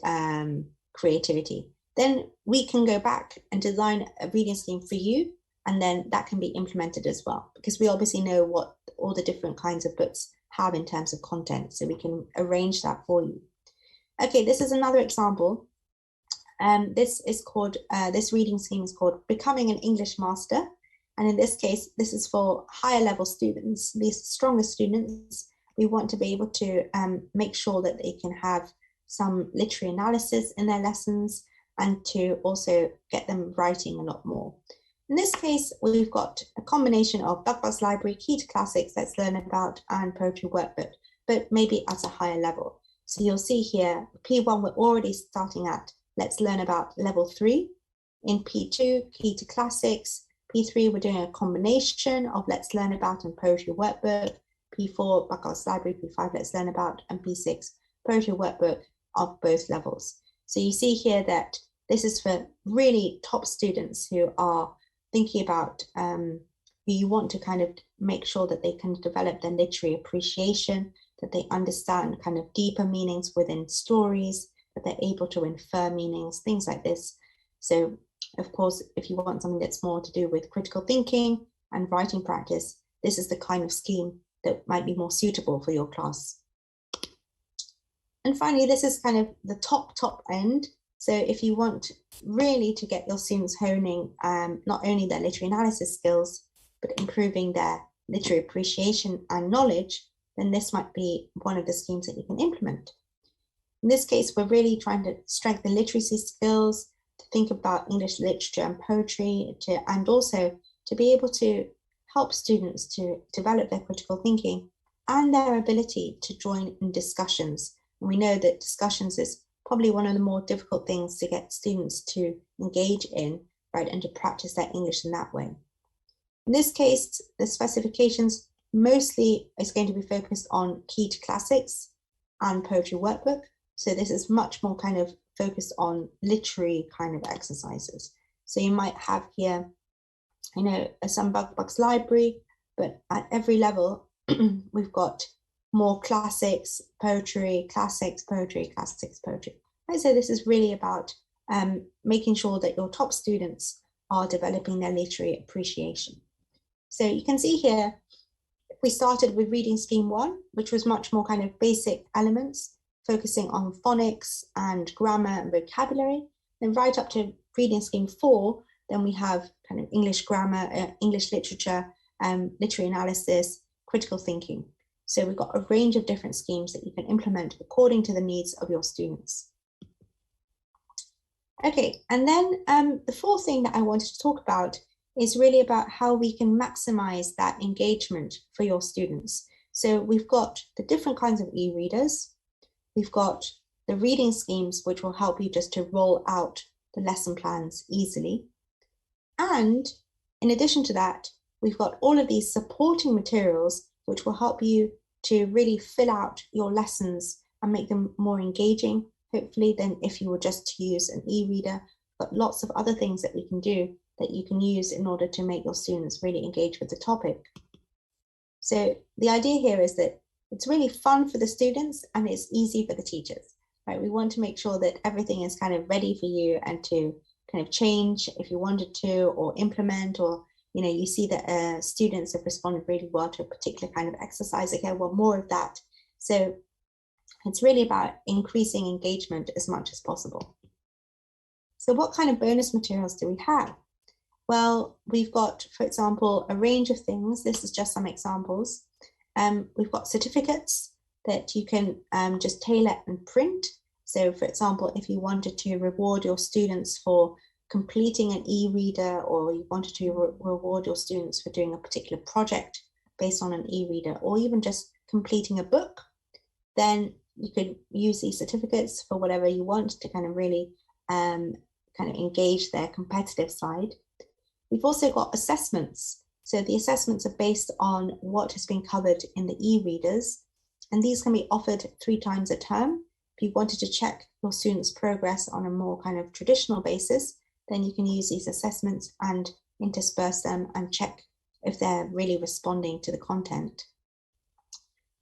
Speaker 1: creativity, then we can go back and design a reading scheme for you, and then that can be implemented as well, because we obviously know what all the different kinds of books have in terms of content, so we can arrange that for you. Okay, this is another example. This reading scheme is called Becoming an English Master. And in this case, this is for higher level students, these stronger students. We want to be able to make sure that they can have some literary analysis in their lessons, and to also get them writing a lot more. In this case, we've got a combination of BugBug's Library, Key to Classics, Let's Learn About, and Poetry Workbook, but maybe at a higher level. So you'll see here, P1, we're already starting at Let's Learn About level 3. In P2, Key to Classics. P3, we're doing a combination of Let's Learn About and Poetry Workbook. P4, BugBug's Library. P5, Let's Learn About, and P6, Poetry Workbook of both levels. So you see here that this is for really top students who are thinking about, who you want to kind of make sure that they can develop their literary appreciation, that they understand kind of deeper meanings within stories, that they're able to infer meanings, things like this. So of course, if you want something that's more to do with critical thinking and writing practice, this is the kind of scheme that might be more suitable for your class. And finally, this is kind of the top end. So if you want really to get your students honing not only their literary analysis skills, but improving their literary appreciation and knowledge, then this might be one of the schemes that you can implement. In this case, we're really trying to strengthen literacy skills, to think about English literature and poetry, and also to be able to help students to develop their critical thinking and their ability to join in discussions. And we know that discussions is probably one of the more difficult things to get students to engage in, right, and to practice their English in that way. In this case, the specifications mostly is going to be focused on Key to Classics and Poetry Workbook. So this is much more kind of focused on literary kind of exercises. So you might have here, you know, some BugBug's Library, but at every level, we've got more classics, poetry, classics, poetry, classics, poetry. Right, so this is really about making sure that your top students are developing their literary appreciation. So you can see here, we started with reading scheme 1, which was much more kind of basic elements, focusing on phonics and grammar and vocabulary. Then right up to reading scheme 4, then we have kind of English grammar, English literature, literary analysis, critical thinking. So we've got a range of different schemes that you can implement according to the needs of your students. Okay, and then the fourth thing that I wanted to talk about is really about how we can maximize that engagement for your students. So we've got the different kinds of e-readers. We've got the reading schemes, which will help you just to roll out the lesson plans easily. And in addition to that, we've got all of these supporting materials, which will help you to really fill out your lessons and make them more engaging, hopefully, than if you were just to use an e-reader. But lots of other things that we can do that you can use in order to make your students really engage with the topic. So the idea here is that it's really fun for the students and it's easy for the teachers, right? We want to make sure that everything is kind of ready for you and to kind of change if you wanted to, or implement, or you know, you see that students have responded really well to a particular kind of exercise. Okay, well, more of that. So it's really about increasing engagement as much as possible. So what kind of bonus materials do we have? Well, we've got, for example, a range of things. This is just some examples. We've got certificates. that you can just tailor and print. So for example, if you wanted to reward your students for completing an e-reader, or you wanted to reward your students for doing a particular project based on an e-reader, or even just completing a book, then you could use these certificates for whatever you want to kind of really kind of engage their competitive side. We've also got assessments. So the assessments are based on what has been covered in the e-readers, and these can be offered 3 times a term. If you wanted to check your students' progress on a more kind of traditional basis, then you can use these assessments and intersperse them and check if they're really responding to the content.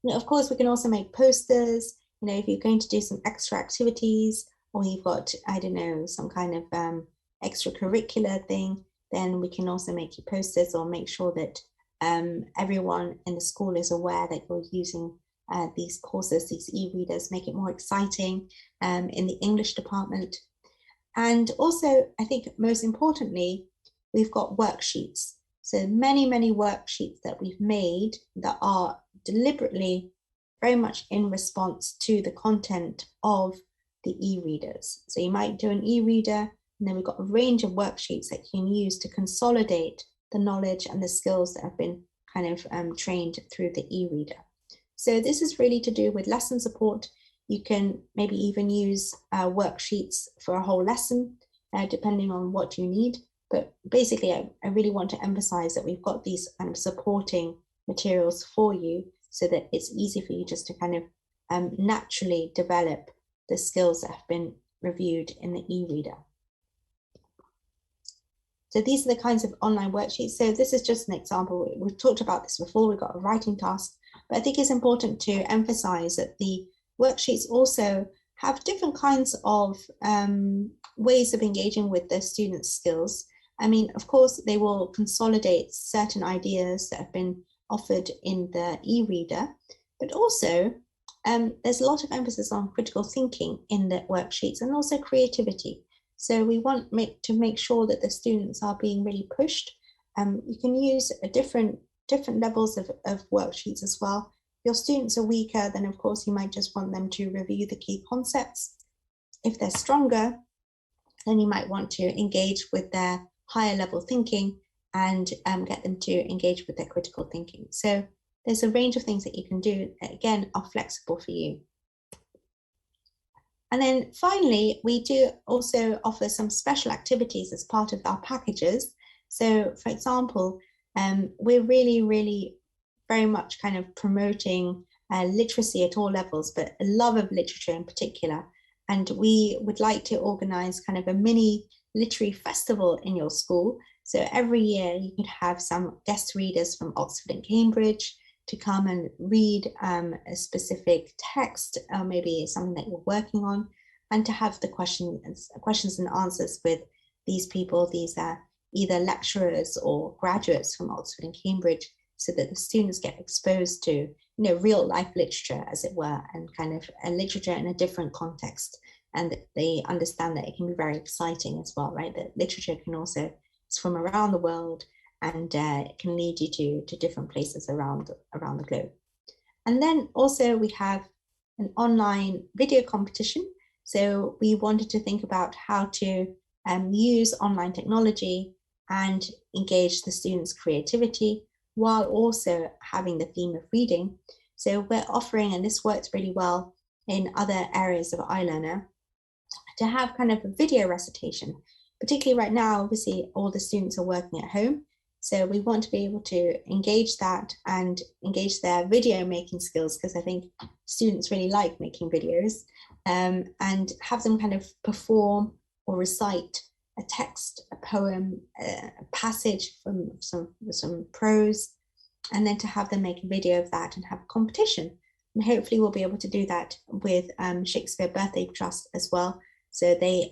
Speaker 1: Now, of course, we can also make posters. You know, if you're going to do some extra activities, or you've got, I don't know, some kind of extracurricular thing, then we can also make you posters, or make sure that everyone in the school is aware that you're using these courses, these e-readers, make it more exciting in the English department. And also, I think most importantly, we've got worksheets. So many worksheets that we've made that are deliberately very much in response to the content of the e-readers. So you might do an e-reader, and then we've got a range of worksheets that you can use to consolidate the knowledge and the skills that have been kind of trained through the e-reader. So this is really to do with lesson support. You can maybe even use worksheets for a whole lesson, depending on what you need. But basically, I really want to emphasize that we've got these kind of supporting materials for you, so that it's easy for you just to kind of naturally develop the skills that have been reviewed in the e-reader. So these are the kinds of online worksheets. So this is just an example. We've talked about this before. We've got a writing task, but I think it's important to emphasize that the worksheets also have different kinds of ways of engaging with the students' skills. I mean, of course, they will consolidate certain ideas that have been offered in the e-reader, but also there's a lot of emphasis on critical thinking in the worksheets, and also creativity. So we want to make sure that the students are being really pushed. You can use different levels of worksheets as well. If your students are weaker, then of course you might just want them to review the key concepts. If they're stronger, then you might want to engage with their higher level thinking and get them to engage with their critical thinking. So there's a range of things that you can do that, again, are flexible for you. And then finally, we do also offer some special activities as part of our packages. So for example, we're really very much kind of promoting literacy at all levels, but a love of literature in particular. And we would like to organize kind of a mini literary festival in your school. So every year you could have some guest readers from Oxford and Cambridge to come and read a specific text, or maybe something that you're working on, and to have the questions and answers with these people. These are either lecturers or graduates from Oxford and Cambridge, so that the students get exposed to, you know, real life literature, as it were, and kind of a literature in a different context, and they understand that it can be very exciting as well, right? That literature can also, it's from around the world, and it can lead you to different places around the globe. And then also we have an online video competition. So we wanted to think about how to use online technology and engage the students' creativity, while also having the theme of reading. So we're offering, and this works really well in other areas of iLearner, to have kind of a video recitation. Particularly right now, obviously, all the students are working at home. So we want to be able to engage that and engage their video making skills, because I think students really like making videos, and have them kind of perform or recite a text, a poem, a passage from some prose, and then to have them make a video of that and have a competition. And hopefully we'll be able to do that with Shakespeare Birthday Trust as well. So they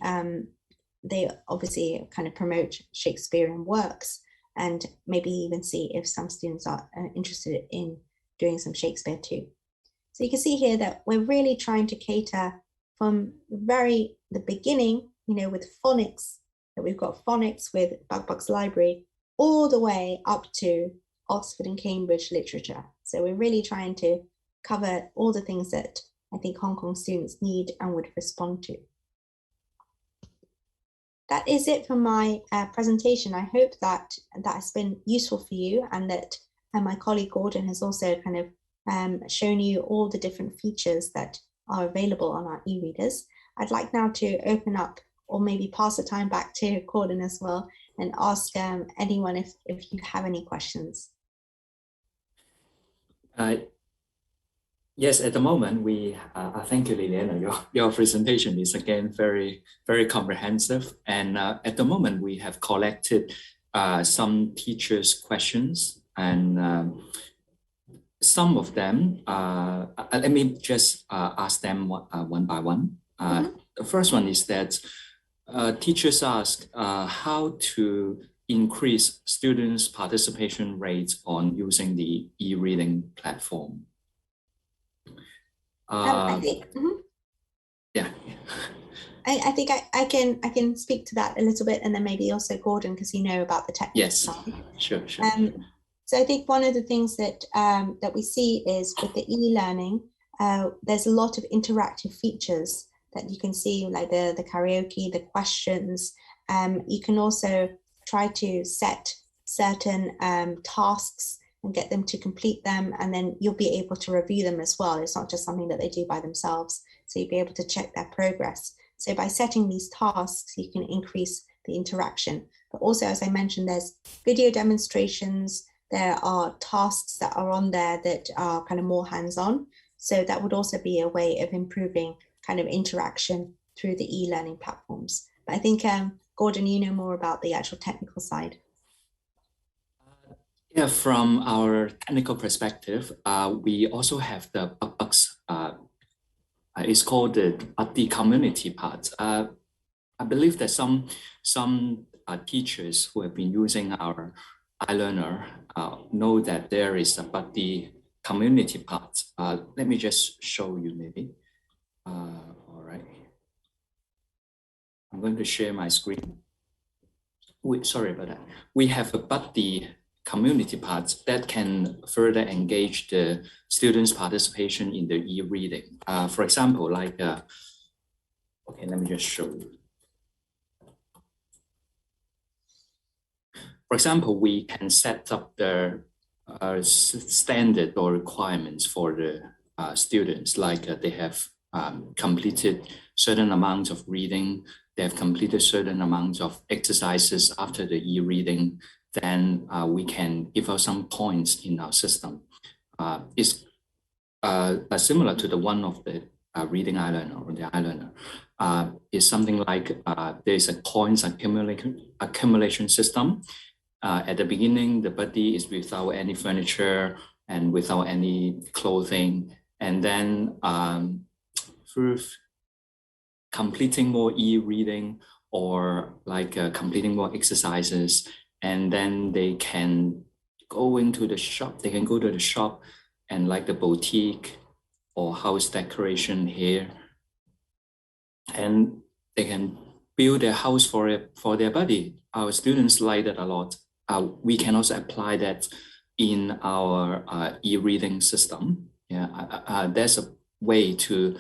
Speaker 1: obviously kind of promote Shakespearean works, and maybe even see if some students are interested in doing some Shakespeare too. So you can see here that we're really trying to cater from the beginning, you know, with phonics, that we've got phonics with BugBug's Library, all the way up to Oxford and Cambridge literature. So we're really trying to cover all the things that I think Hong Kong students need and would respond to. That is it for my presentation. I hope that that has been useful for you, and that my colleague Gordon has also kind of shown you all the different features that are available on our e-readers. I'd like now to open up, or maybe pass the time back to Gordon as well, and ask anyone if you have any questions.
Speaker 2: Yes, at the moment, we thank you, Liliana. Your presentation is again very, very comprehensive. And at the moment, we have collected some teachers' questions, and some of them, let me just ask them one by one. The first one is that teachers ask how to increase students' participation rates on using the e-reading platform.
Speaker 1: I think,
Speaker 2: yeah.
Speaker 1: I think I can speak to that a little bit, and then maybe also Gordon, because you know about the technical side.
Speaker 2: Sure.
Speaker 1: So I think one of the things that that we see is with the e-learning, there's a lot of interactive features that you can see, like the karaoke, the questions. You can also try to set certain tasks and get them to complete them, and then you'll be able to review them as well. It's not just something that they do by themselves, so you'll be able to check their progress. So by setting these tasks, you can increase the interaction. But also, as I mentioned, there's video demonstrations, there are tasks that are on there that are kind of more hands-on. So that would also be a way of improving kind of interaction through the e-learning platforms. But I think, Gordon, you know more about the actual technical side.
Speaker 2: Yeah, from our technical perspective, we also have the Bugs. It's called the community part. I believe that some teachers who have been using our iLearner know that there is a Buddy community part. Let me just show you maybe. All right. I'm going to share my screen. Sorry about that. We have a Buddy community parts that can further engage the students' participation in the e-reading. For example, like, okay, let me just show you. For example, we can set up the standard or requirements for the students, like they have completed certain amounts of reading, they have completed certain amounts of exercises after the e-reading, then we can give out some points in our system. It's similar to the one of the reading iLearner or the iLearner. It's something like there's a points accumulation system. At the beginning, the Buddy is without any furniture and without any clothing. And then through completing more e-reading or like completing more exercises, and then they can go into the shop. They can go to the shop and like the boutique or house decoration here, and they can build their house for their Buddy. Our students like that a lot. We can also apply that in our e-reading system. Yeah, there's a way to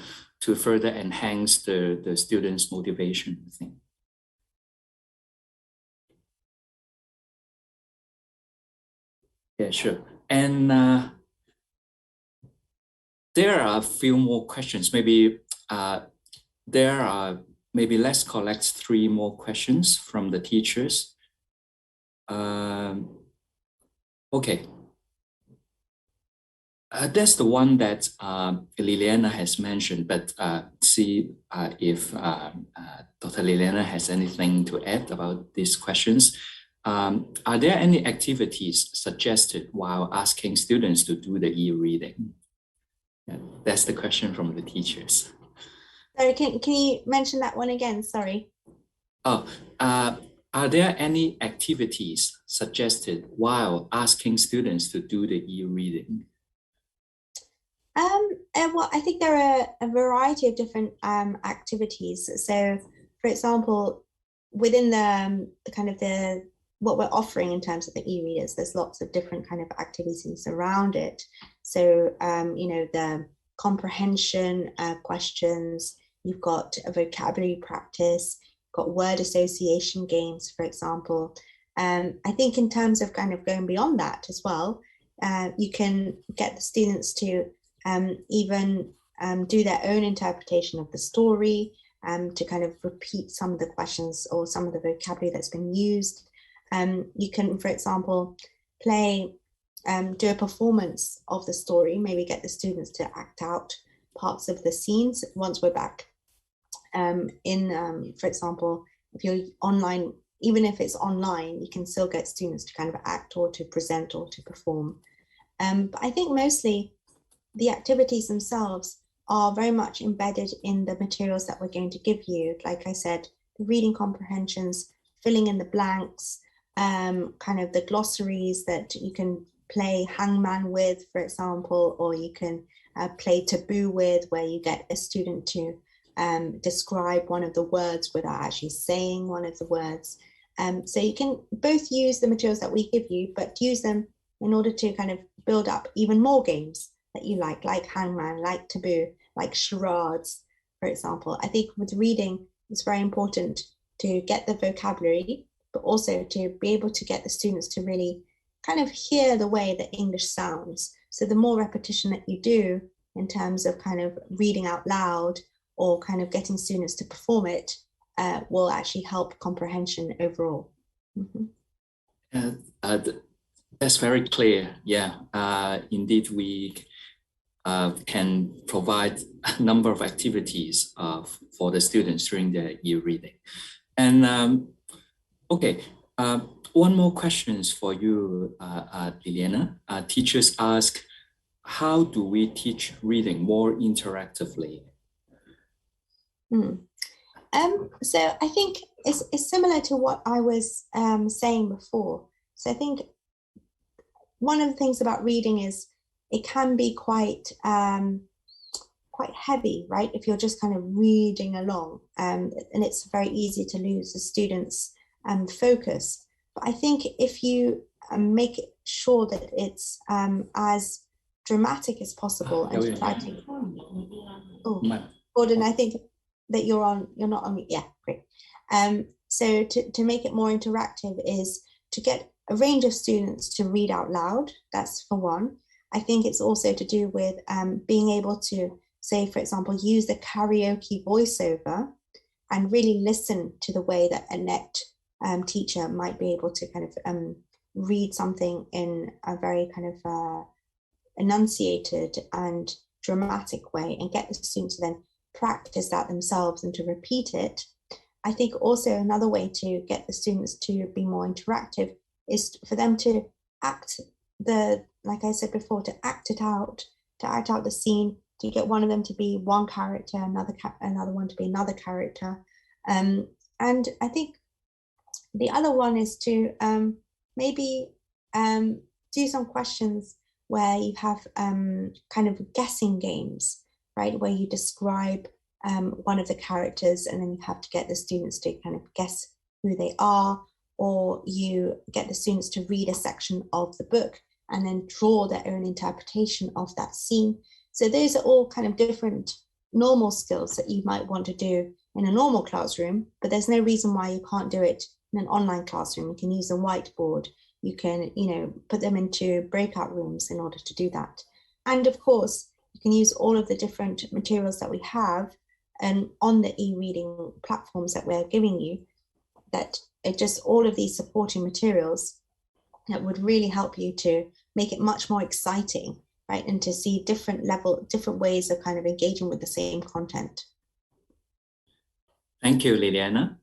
Speaker 2: further enhance the students' motivation, I think. Yeah, sure. And there are a few more questions. Maybe let's collect 3 more questions from the teachers. Okay. That's the one that Liliana has mentioned, but see if Dr. Liliana has anything to add about these questions. Are there any activities suggested while asking students to do the e-reading? Yeah, that's the question from the teachers.
Speaker 1: Sorry, can you mention that one again? Sorry.
Speaker 2: Oh, are there any activities suggested while asking students to do the e-reading?
Speaker 1: Well, I think there are a variety of different activities. So, for example, within the kind of the what we're offering in terms of the e-readers, there's lots of different kind of activities around it. So, you know, the comprehension questions, you've got a vocabulary practice, got word association games, for example. I think in terms of kind of going beyond that as well, you can get the students to even do their own interpretation of the story, to kind of repeat some of the questions or some of the vocabulary that's been used. You can, for example, play, do a performance of the story, maybe get the students to act out parts of the scenes once we're back for example, if you're online, even if it's online, you can still get students to kind of act or to present or to perform. But I think mostly the activities themselves are very much embedded in the materials that we're going to give you. Like I said, the reading comprehensions, filling in the blanks, kind of the glossaries that you can play hangman with, for example, or you can play taboo with, where you get a student to describe one of the words without actually saying one of the words. So you can both use the materials that we give you, but use them in order to kind of build up even more games that you like hangman, like taboo, like charades, for example. I think with reading, it's very important to get the vocabulary, but also to be able to get the students to really kind of hear the way that English sounds. So the more repetition that you do in terms of kind of reading out loud or kind of getting students to perform it, will actually help comprehension overall.
Speaker 2: That's very clear. Yeah, indeed, we can provide a number of activities for the students during their e-reading. And okay, one more question for you, Liliana. Teachers ask, how do we teach reading more interactively?
Speaker 1: So I think it's similar to what I was saying before. So I think one of the things about reading is it can be quite heavy, right? If you're just kind of reading along, and it's very easy to lose the students' focus. But I think if you make sure that it's as dramatic as possible, and try to, Gordon, I think that you're not on, yeah, great. So to make it more interactive is to get a range of students to read out loud. That's for one. I think it's also to do with being able to, say, for example, use the karaoke voiceover and really listen to the way that a NET teacher might be able to kind of read something in a very kind of enunciated and dramatic way, and get the students to then practice that themselves and to repeat it. I think also another way to get the students to be more interactive is for them to act like I said before, to act out the scene, to get one of them to be one character, another one to be another character. And I think the other one is to maybe do some questions where you have kind of guessing games, right? Where you describe one of the characters and then you have to get the students to kind of guess who they are, or you get the students to read a section of the book and then draw their own interpretation of that scene. So those are all kind of different normal skills that you might want to do in a normal classroom, but there's no reason why you can't do it in an online classroom. You can use a whiteboard. You can, put them into breakout rooms in order to do that. And of course, you can use all of the different materials that we have and on the e-reading platforms that we're giving you, that it just all of these supporting materials that would really help you to make it much more exciting, right? And to see different ways of kind of engaging with the same content.
Speaker 2: Thank you, Liliana.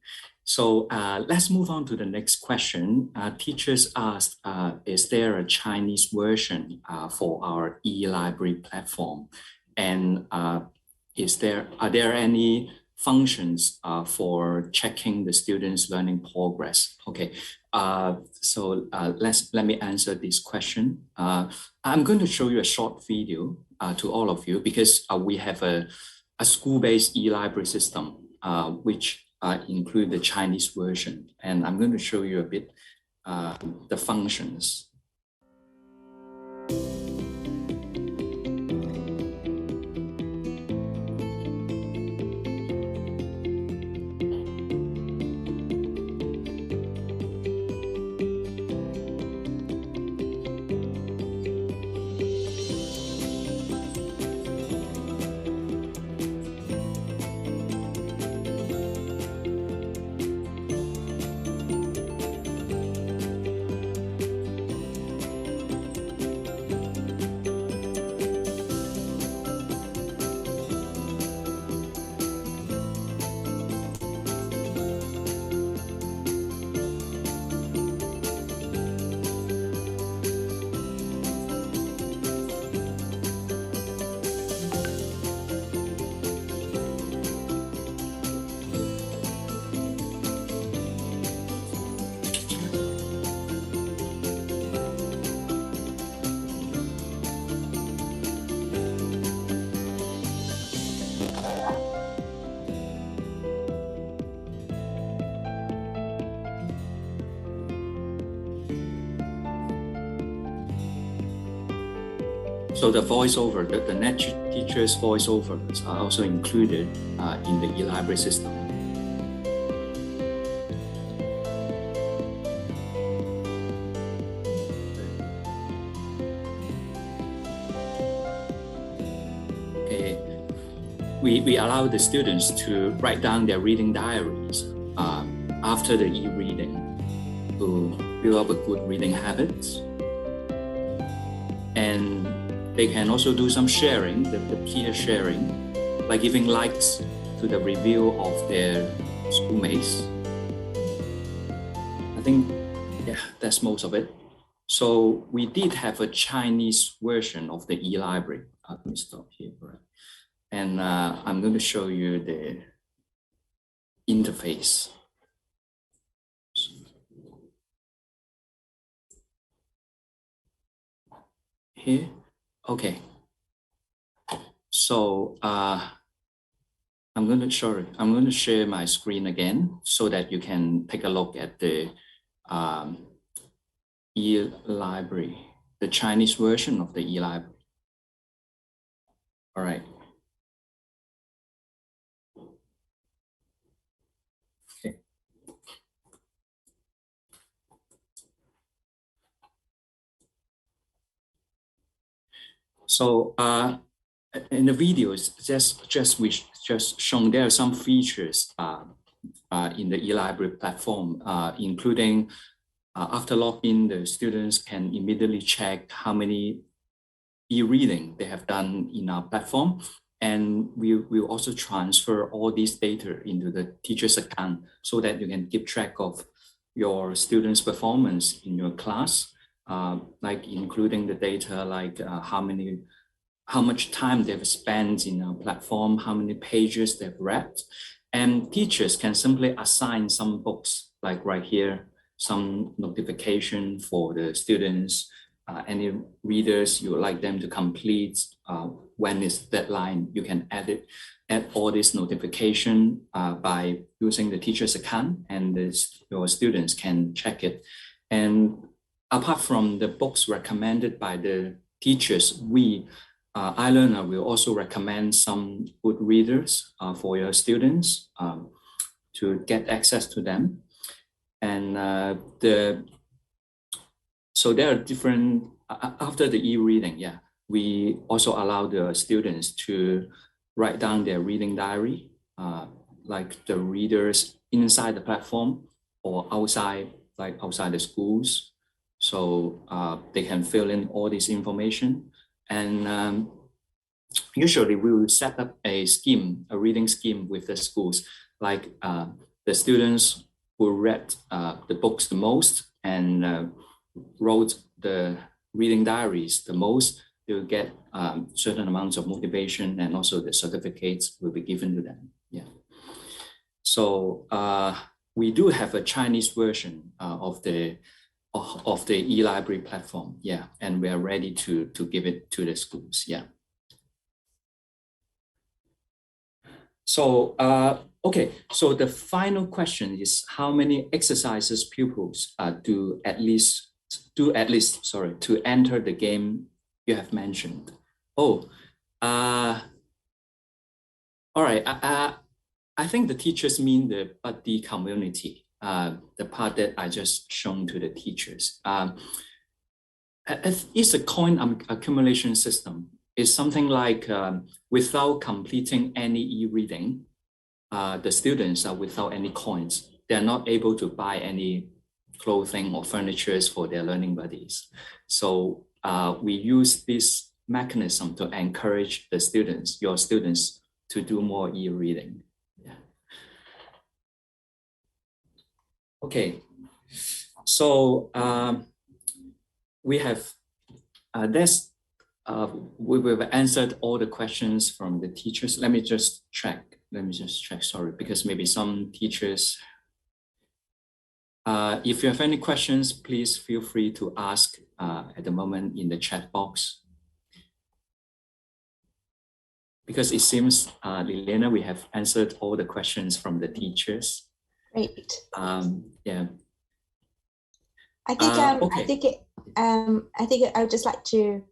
Speaker 2: So let's move on to the next question. Teachers asked, is there a Chinese version for our e-library platform? And are there any functions for checking the students' learning progress? Okay, so let me answer this question. I'm going to show you a short video to all of you, because we have a school-based e-library system, which include the Chinese version. And I'm going to show you a bit the functions. So the voiceover, the NET teacher's voiceovers are also included in the eLibrary system. Okay. We allow the students to write down their reading diaries after the e-reading to build up a good reading habits. And they can also do some sharing, the peer sharing, by giving likes to the review of their schoolmates. I think, yeah, that's most of it. So we did have a Chinese version of the eLibrary. Let me stop here, right? And I'm going to show you the interface. Here, okay. So I'm going to share my screen again so that you can take a look at the eLibrary, the Chinese version of the eLibrary. All right. Okay. So in the videos, just shown there are some features in the eLibrary platform, including after login, the students can immediately check how many e-reading they have done in our platform. And we will also transfer all these data into the teacher's account so that you can keep track of your students' performance in your class, like including the data like how much time they've spent in our platform, how many pages they've read. And teachers can simply assign some books, like right here, some notification for the students, any readers you would like them to complete, when is deadline, you can add all this notification by using the teacher's account, and your students can check it. And apart from the books recommended by the teachers, iLearner will also recommend some good readers for your students to get access to them. And so there are different, after the e-reading, yeah, we also allow the students to write down their reading diary, like the readers inside the platform or outside, like outside the schools. So they can fill in all this information. And usually we will set up a reading scheme with the schools, like the students who read the books the most and wrote the reading diaries the most, they will get certain amounts of motivation, and also the certificates will be given to them. Yeah. So we do have a Chinese version of the eLibrary platform. Yeah, and we are ready to give it to the schools. Yeah. So, okay, so the final question is how many exercises pupils do at least, sorry, to enter the game you have mentioned? Oh, all right. I think the teachers mean the buddy community, the part that I just shown to the teachers. It's a coin accumulation system. It's something like without completing any e-reading, the students are without any coins. They're not able to buy any clothing or furniture for their learning buddies. So we use this mechanism to encourage the students, your students, to do more e-reading. Yeah. Okay, so we have we will have answered all the questions from the teachers. Let me just check, sorry, because maybe some teachers, if you have any questions, please feel free to ask at the moment in the chat box. Because it seems, Liliana, we have answered all the questions from the teachers.
Speaker 1: Great.
Speaker 2: Yeah.
Speaker 1: I think I would just like to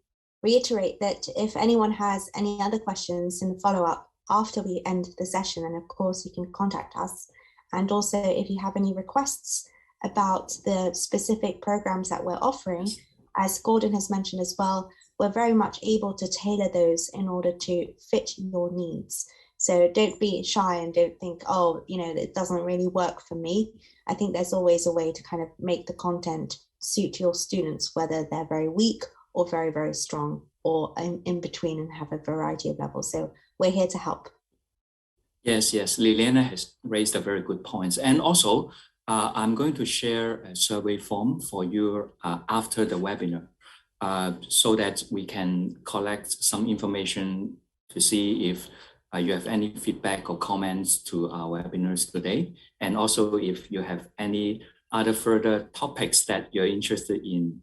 Speaker 1: reiterate that if anyone has any other questions in the follow-up after we end the session, and of course you can contact us. And also if you have any requests about the specific programs that we're offering, as Gordon has mentioned as well, we're very much able to tailor those in order to fit your needs. So don't be shy and don't think, oh, you know, it doesn't really work for me. I think there's always a way to kind of make the content suit your students, whether they're very weak or very, very strong, or in between and have a variety of levels. So we're here to help.
Speaker 2: Yes, Liliana has raised a very good points. And also, I'm going to share a survey form for you after the webinar so that we can collect some information to see if you have any feedback or comments to our webinars today. And also if you have any other further topics that you're interested in,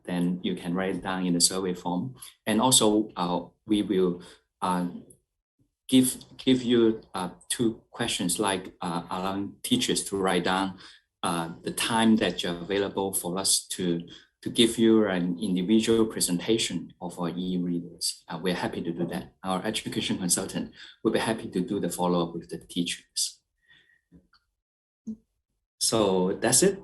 Speaker 2: then you can write it down in the survey form. And also we will give you 2 questions, like allowing teachers to write down the time that you're available for us to give you an individual presentation of our e-readers. We're happy to do that. Our education consultant will be happy to do the follow-up with the teachers. So that's it.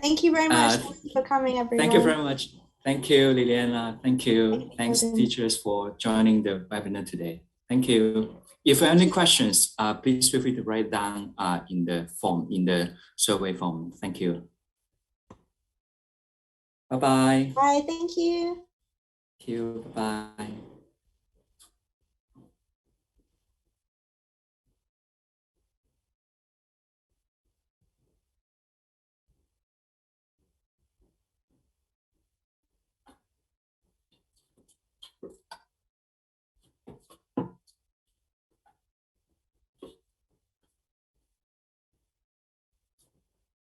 Speaker 1: Thank you very much for coming, everyone.
Speaker 2: Thank you very much. Thank you, Liliana. Thank you. Thanks, teachers, for joining the webinar today. Thank you. If you have any questions, please feel free to write down in the form, in the survey form. Thank you. Bye-bye.
Speaker 1: Bye, thank you.
Speaker 2: Thank you. Bye-bye.